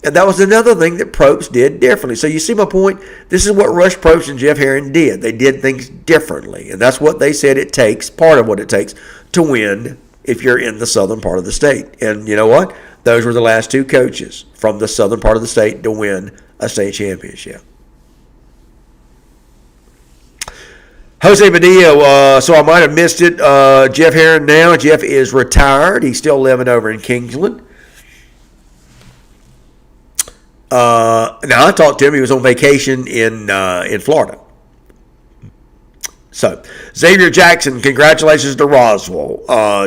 And that was another thing that Probst did differently. So you see my point? This is what Rush Probst and Jeff Herron did. They did things differently. And that's what they said it takes, part of what it takes, to win if you're in the southern part of the state. And you know what? Those were the last two coaches from the southern part of the state to win a state championship. Jose Badilla, so I might have missed it. Jeff Herron now. Jeff is retired. He's still living over in Kingsland. Now I talked to him. He was on vacation in Florida. So Xavier Jackson, congratulations to Roswell.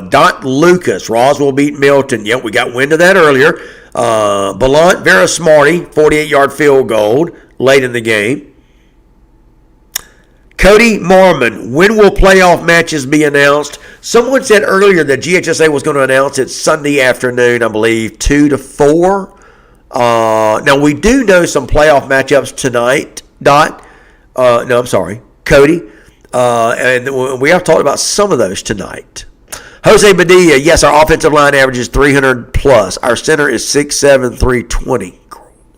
Dot Lucas, Roswell beat Milton. Yep, we got wind of that earlier. Belant, very smarty, 48-yard field goal late in the game. Cody Marmon, when will playoff matches be announced? Someone said earlier that GHSA was going to announce it Sunday afternoon, I believe, 2 to 4. Now, we do know some playoff matchups tonight, Cody. And we have talked about some of those tonight. Jose Badilla, yes, our offensive line averages 300 plus. Our center is 6'7", 320.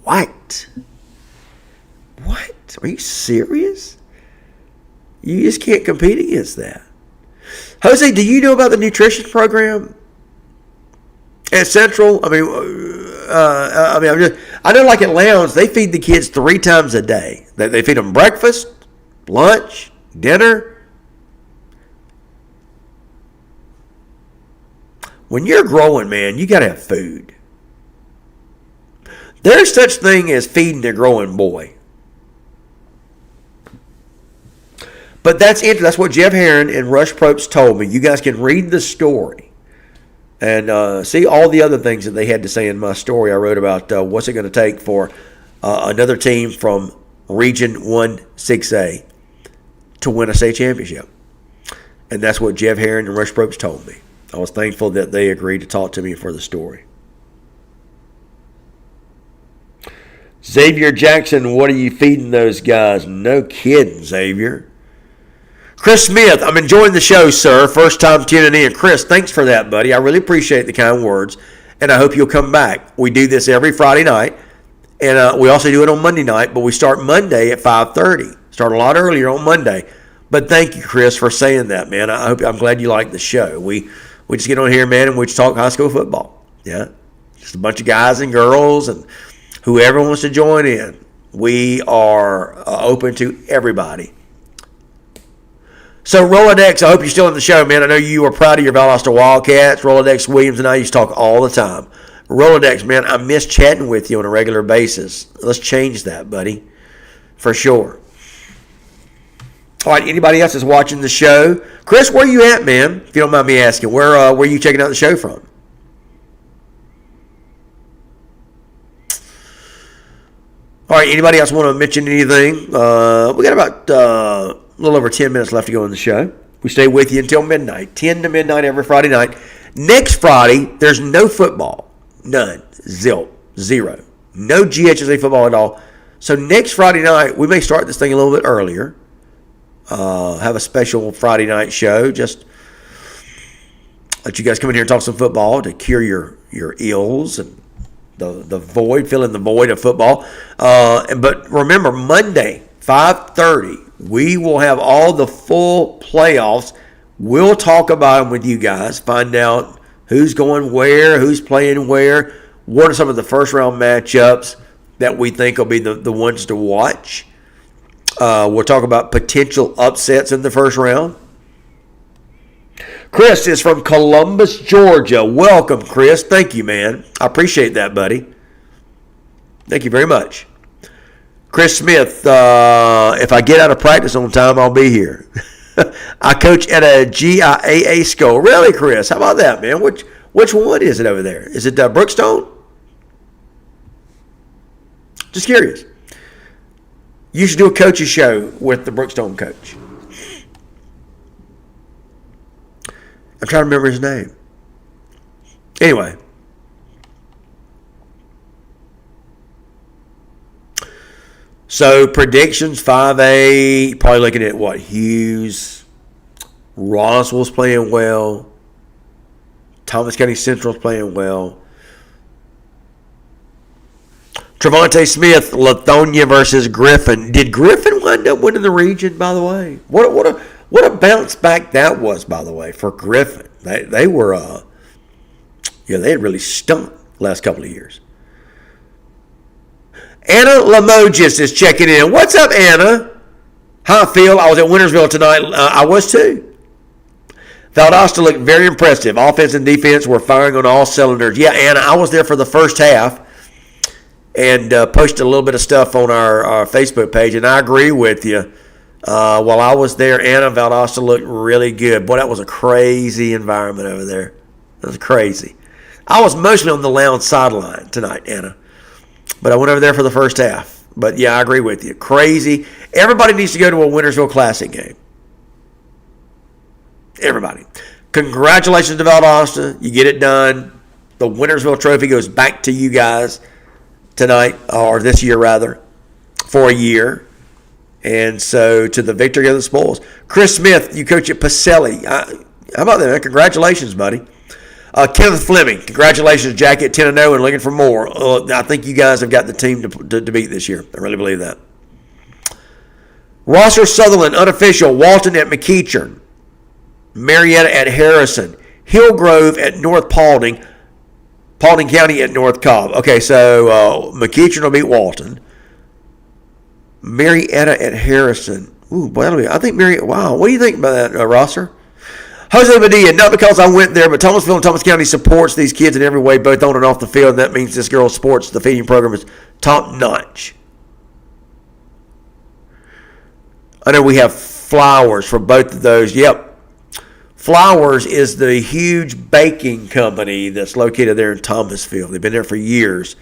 What? Are you serious? You just can't compete against that. Jose, do you know about the nutrition program at Central? I know like at Lowndes, they feed the kids 3 times a day. They feed them breakfast, lunch, dinner. When you're growing, man, you got to have food. There's such thing as feeding a growing boy. But that's interesting. That's what Jeff Herron and Rush Probst told me. You guys can read the story and see all the other things that they had to say in my story I wrote about what's it going to take for another team from Region 1 6A to win a state championship. And that's what Jeff Herron and Rush Probst told me. I was thankful that they agreed to talk to me for the story. Xavier Jackson, what are you feeding those guys? No kidding, Xavier. Chris Smith, I'm enjoying the show, sir. First time tuning in. Chris, thanks for that, buddy. I really appreciate the kind words, and I hope you'll come back. We do this every Friday night, and we also do it on Monday night, but we start Monday at 5:30. Start a lot earlier on Monday. But thank you, Chris, for saying that, man. I'm glad you like the show. We just get on here, man, and we just talk high school football. Yeah, just a bunch of guys and girls and whoever wants to join in. We are open to everybody. So, Rolodex, I hope you're still in the show, man. I know you are proud of your Valdosta Wildcats. Rolodex Williams and I used to talk all the time. Rolodex, man, I miss chatting with you on a regular basis. Let's change that, buddy, for sure. All right, anybody else that's watching the show? Chris, where you at, man? If you don't mind me asking, where are you checking out the show from? All right, anybody else want to mention anything? We got about a little over 10 minutes left to go in the show. We stay with you until midnight, 10 to midnight every Friday night. Next Friday, there's no football. None. Zilch. Zero. No GHSA football at all. So next Friday night, we may start this thing a little bit earlier. Have a special Friday night show. Just let you guys come in here and talk some football to cure your ills and the void, fill in the void of football. But remember, Monday, 5:30, we will have all the full playoffs. We'll talk about them with you guys, find out who's going where, who's playing where, what are some of the first-round matchups that we think will be the ones to watch. We'll talk about potential upsets in the first round. Chris is from Columbus, Georgia. Welcome, Chris. Thank you, man. I appreciate that, buddy. Thank you very much. Chris Smith, if I get out of practice on time, I'll be here. I coach at a GIAA school. Really, Chris? How about that, man? Which one is it over there? Is it Brookstone? Just curious. You should do a coach's show with the Brookstone coach. I'm trying to remember his name. Anyway. So, predictions, 5A, probably looking at what? Hughes. Roswell's playing well. Thomas County Central's playing well. Trevonte Smith, Lithonia versus Griffin. Did Griffin wind up winning the region, by the way? What a bounce back that was, by the way, for Griffin. They were, they had really stunk the last couple of years. Anna Lamogis is checking in. What's up, Anna? How I feel? I was at Wintersville tonight. I was too. Valdosta looked very impressive. Offense and defense were firing on all cylinders. Yeah, Anna, I was there for the first half and posted a little bit of stuff on our Facebook page, and I agree with you. While I was there, Anna, Valdosta looked really good. Boy, that was a crazy environment over there. That was crazy. I was mostly on the Lowndes sideline tonight, Anna, but I went over there for the first half. But, yeah, I agree with you. Crazy. Everybody needs to go to a Wintersville Classic game. Everybody. Congratulations to Valdosta. You get it done. The Wintersville Trophy goes back to you guys tonight, or this year rather, for a year. And so to the victory of the spoils. Chris Smith, you coach at Pacelli. How about that, man? Congratulations, buddy. Kenneth Fleming, congratulations, Jack, at 10-0 and looking for more. I think you guys have got the team to beat this year. I really believe that. Rosser Sutherland, unofficial. Walton at McEachern. Marietta at Harrison, Hillgrove at North Paulding, Paulding County at North Cobb. Okay, so McEachern will beat Walton. Marietta at Harrison. Ooh, boy, I think Marietta. Wow, what do you think about that, Rosser? Jose Medina, not because I went there, but Thomasville and Thomas County supports these kids in every way, both on and off the field. That means this girl's sports, the feeding program is top notch. I know we have Flowers for both of those. Yep. Flowers is the huge baking company that's located there in Thomasville. They've been there for years.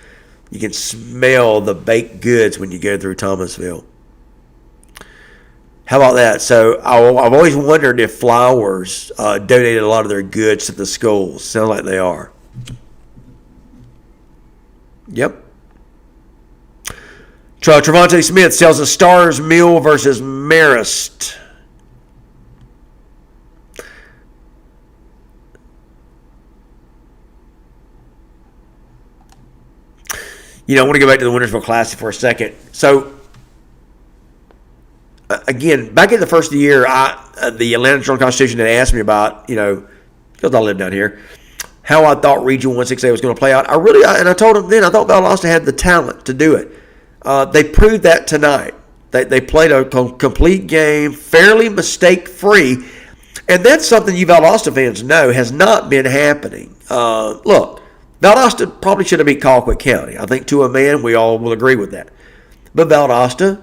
You can smell the baked goods when you go through Thomasville. How about that? So I've always wondered if Flowers donated a lot of their goods to the schools. Sound like they are. Yep. Trevonte Smith sells a Stars Mill versus Marist. I want to go back to the Wintersville Classic for a second. So, again, back in the first of the year, the Atlanta Journal-Constitution had asked me about, because I live down here, how I thought Region 1-6A was going to play out. I told them then, I thought Valdosta had the talent to do it. They proved that tonight. They played a complete game, fairly mistake-free, and that's something you Valdosta fans know has not been happening. Look, Valdosta probably should have beat Colquitt County. I think to a man, we all will agree with that. But Valdosta,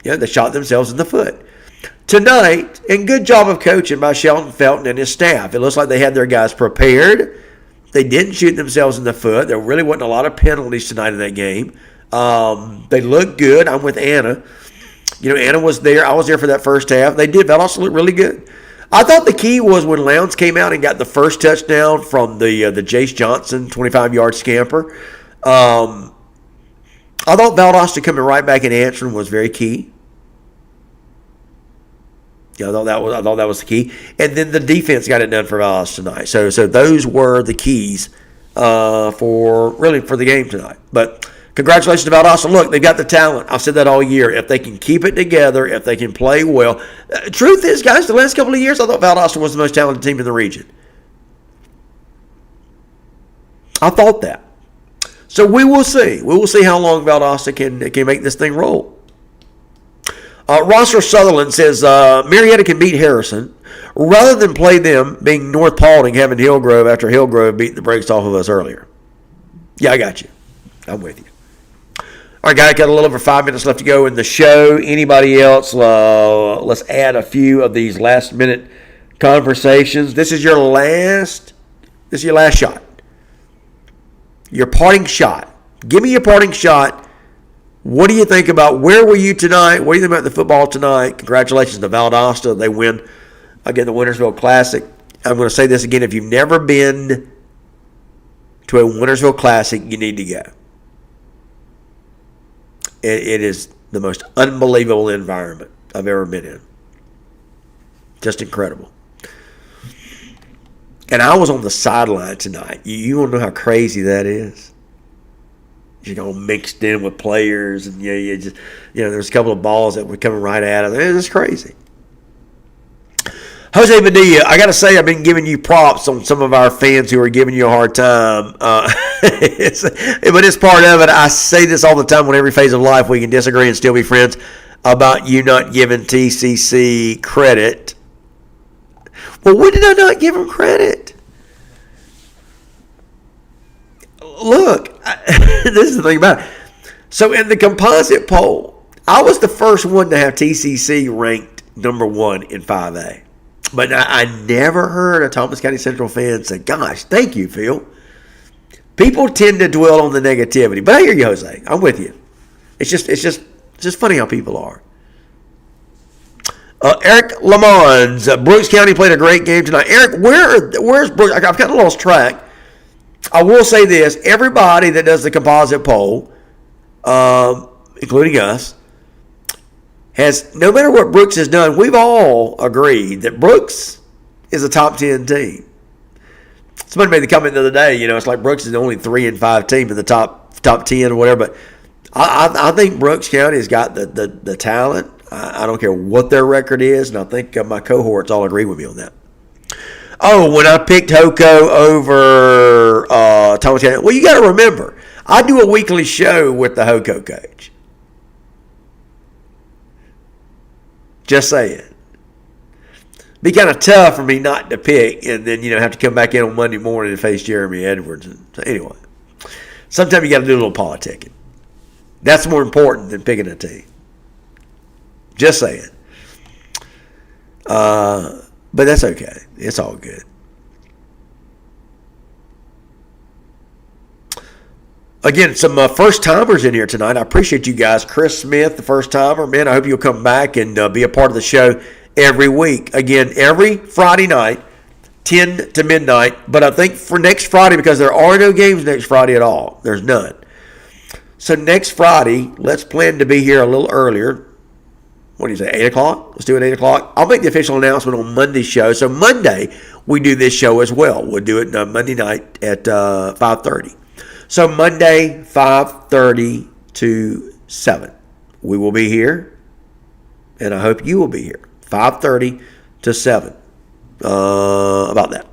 they shot themselves in the foot. Tonight, and good job of coaching by Shelton Felton and his staff. It looks like they had their guys prepared. They didn't shoot themselves in the foot. There really wasn't a lot of penalties tonight in that game. They looked good. I'm with Anna. Anna was there. I was there for that first half. They did. Valdosta looked really good. I thought the key was when Lowndes came out and got the first touchdown from the Jace Johnson 25-yard scamper. I thought Valdosta coming right back and answering was very key. I thought that was the key. And then the defense got it done for Valdosta tonight. So those were the keys for the game tonight. But congratulations to Valdosta. Look, they've got the talent. I've said that all year. If they can keep it together, if they can play well. Truth is, guys, the last couple of years, I thought Valdosta was the most talented team in the region. I thought that. So we will see. We will see how long Valdosta can make this thing roll. Rosser Sutherland says Marietta can beat Harrison rather than play them being North Paulding having Hillgrove after Hillgrove beat the brakes off of us earlier. Yeah, I got you. I'm with you. All right, guys, got a little over 5 minutes left to go in the show. Anybody else? Let's add a few of these last-minute conversations. This is your last shot. Your parting shot. Give me your parting shot. What do you think about where were you tonight? What do you think about the football tonight? Congratulations to Valdosta. They win again the Wintersville Classic. I'm going to say this again. If you've never been to a Wintersville Classic, you need to go. It is the most unbelievable environment I've ever been in. Just incredible. And I was on the sideline tonight. You want to know how crazy that is? You're mixed in with players, and there's a couple of balls that were coming right at us. It's crazy. Jose Padilla, I got to say, I've been giving you props on some of our fans who are giving you a hard time. But it's part of it. I say this all the time on every phase of life. We can disagree and still be friends about you not giving TCC credit. Well, when did I not give them credit? Look, this is the thing about it. So in the composite poll, I was the first one to have TCC ranked number 1 in 5A. But I never heard a Thomas County Central fan say, gosh, thank you, Phil. People tend to dwell on the negativity. But I hear you, Jose. I'm with you. It's just funny how people are. Eric Lamons, Brooks County played a great game tonight. Eric, where's Brooks? I've kind of lost track. I will say this. Everybody that does the composite poll, including us, has, no matter what Brooks has done, we've all agreed that Brooks is a top 10 team. Somebody made the comment the other day, it's like Brooks is the only 3 and 5 team in the top 10 or whatever, but I think Brooks County has got the talent. I don't care what their record is, and I think my cohorts all agree with me on that. Oh, when I picked Hoko over Thomas County, well, you got to remember, I do a weekly show with the Hoko coach. Just saying. Be kind of tough for me not to pick and then, have to come back in on Monday morning and face Jeremy Edwards. So anyway, sometimes you got to do a little politicking. That's more important than picking a team. Just saying. But that's okay. It's all good. Again, some first-timers in here tonight. I appreciate you guys. Chris Smith, the first-timer. Man, I hope you'll come back and be a part of the show every week. Again, every Friday night, 10 to midnight. But I think for next Friday, because there are no games next Friday at all. There's none. So next Friday, let's plan to be here a little earlier. What do you say, 8 o'clock? Let's do it 8 o'clock. I'll make the official announcement on Monday's show. So Monday, we do this show as well. We'll do it Monday night at 5:30. So Monday, 5:30 to 7. We will be here, and I hope you will be here. 5:30 to 7. About that.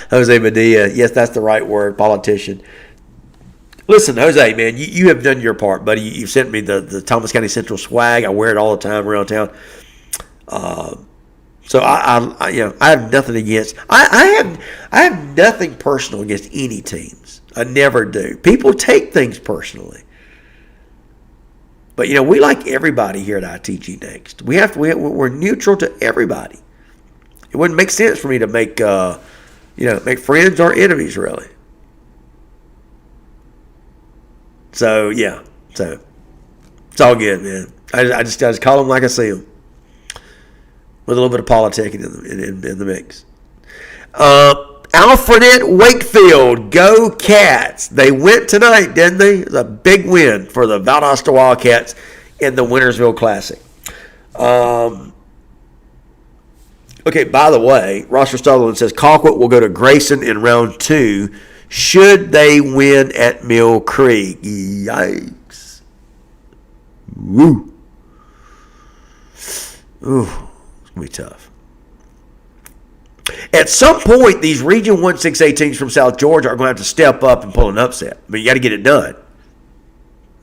Jose Medea. Yes, that's the right word, politician. Listen, Jose, man, you have done your part, buddy. You've sent me the Thomas County Central swag. I wear it all the time around town. So I have nothing against. I have nothing personal against any teams. I never do. People take things personally, but we like everybody here at ITG Next. We're neutral to everybody. It wouldn't make sense for me to make make friends or enemies really. So, yeah. So, it's all good, man. I just call them like I see them. With a little bit of politicking in the mix. Alfredet Wakefield, go Cats. They went tonight, didn't they? It was a big win for the Valdosta Wildcats in the Wintersville Classic. Okay, by the way, Roger Sutherland says Colquitt will go to Grayson in round 2 should they win at Mill Creek. Yikes. Woo. Ooh, it's going to be tough. At some point, these Region 1 6A teams from South Georgia are going to have to step up and pull an upset. But you got to get it done.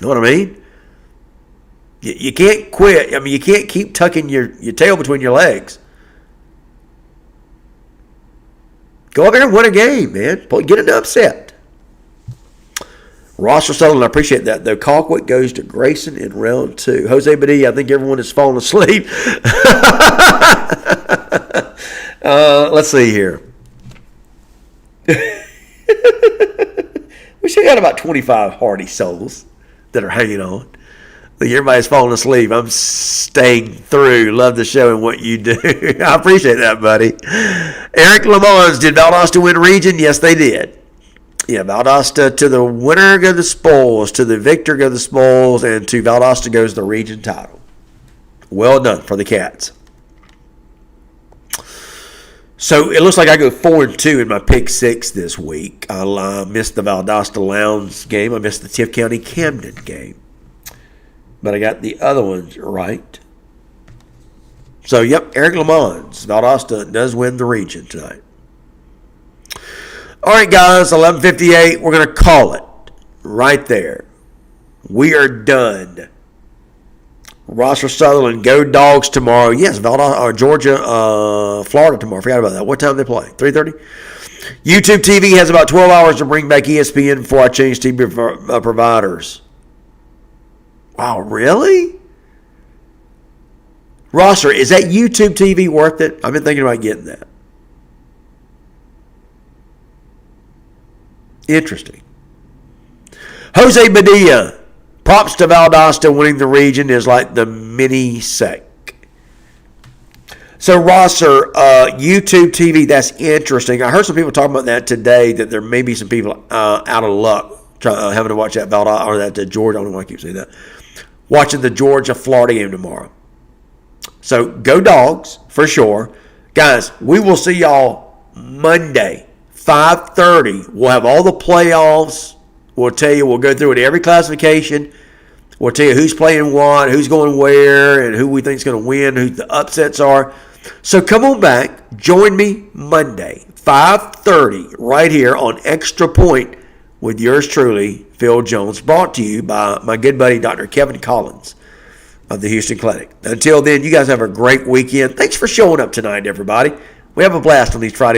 Know what I mean? You can't quit. I mean, you can't keep tucking your tail between your legs. Go up there and win a game, man. Get an upset. Ross Sutherland, I appreciate that, though. Colquitt goes to Grayson in round 2. Jose Badilla, I think everyone has fallen asleep. Let's see here. We still got about 25 hardy souls that are hanging on. I think everybody's falling asleep. I'm staying through. Love the show and what you do. I appreciate that, buddy. Eric Lamons, did Valdosta win region? Yes, they did. Yeah, Valdosta, to the winner go the spoils, to the victor go the spoils, and to Valdosta goes the region title. Well done for the Cats. So it looks like I go 4-2 in my pick 6 this week. I missed the Valdosta Lowndes game. I missed the Tift County Camden game. But I got the other ones right. So, yep, Eric Lamons. Valdosta does win the region tonight. All right, guys, 11:58. We're going to call it right there. We are done. Ross Sutherland, go Dogs tomorrow. Yes, Georgia, Florida tomorrow. I forgot about that. What time do they play? 3:30? YouTube TV has about 12 hours to bring back ESPN before I change TV providers. Wow, really? Rosser, is that YouTube TV worth it? I've been thinking about getting that. Interesting. Jose Badilla, props to Valdosta winning the region is like the mini sec. So, Rosser, YouTube TV, that's interesting. I heard some people talking about that today, that there may be some people out of luck having to watch that Valdosta, or that Georgia, I don't know why I keep saying that, watching the Georgia-Florida game tomorrow. So, go Dogs, for sure. Guys, we will see y'all Monday, 5:30. We'll have all the playoffs. We'll tell you, we'll go through it every classification. We'll tell you who's playing what, who's going where, and who we think is going to win, who the upsets are. So come on back. Join me Monday, 5:30, right here on Extra Point with yours truly, Phil Jones, brought to you by my good buddy, Dr. Kevin Collins of the Houston Clinic. Until then, you guys have a great weekend. Thanks for showing up tonight, everybody. We have a blast on these Friday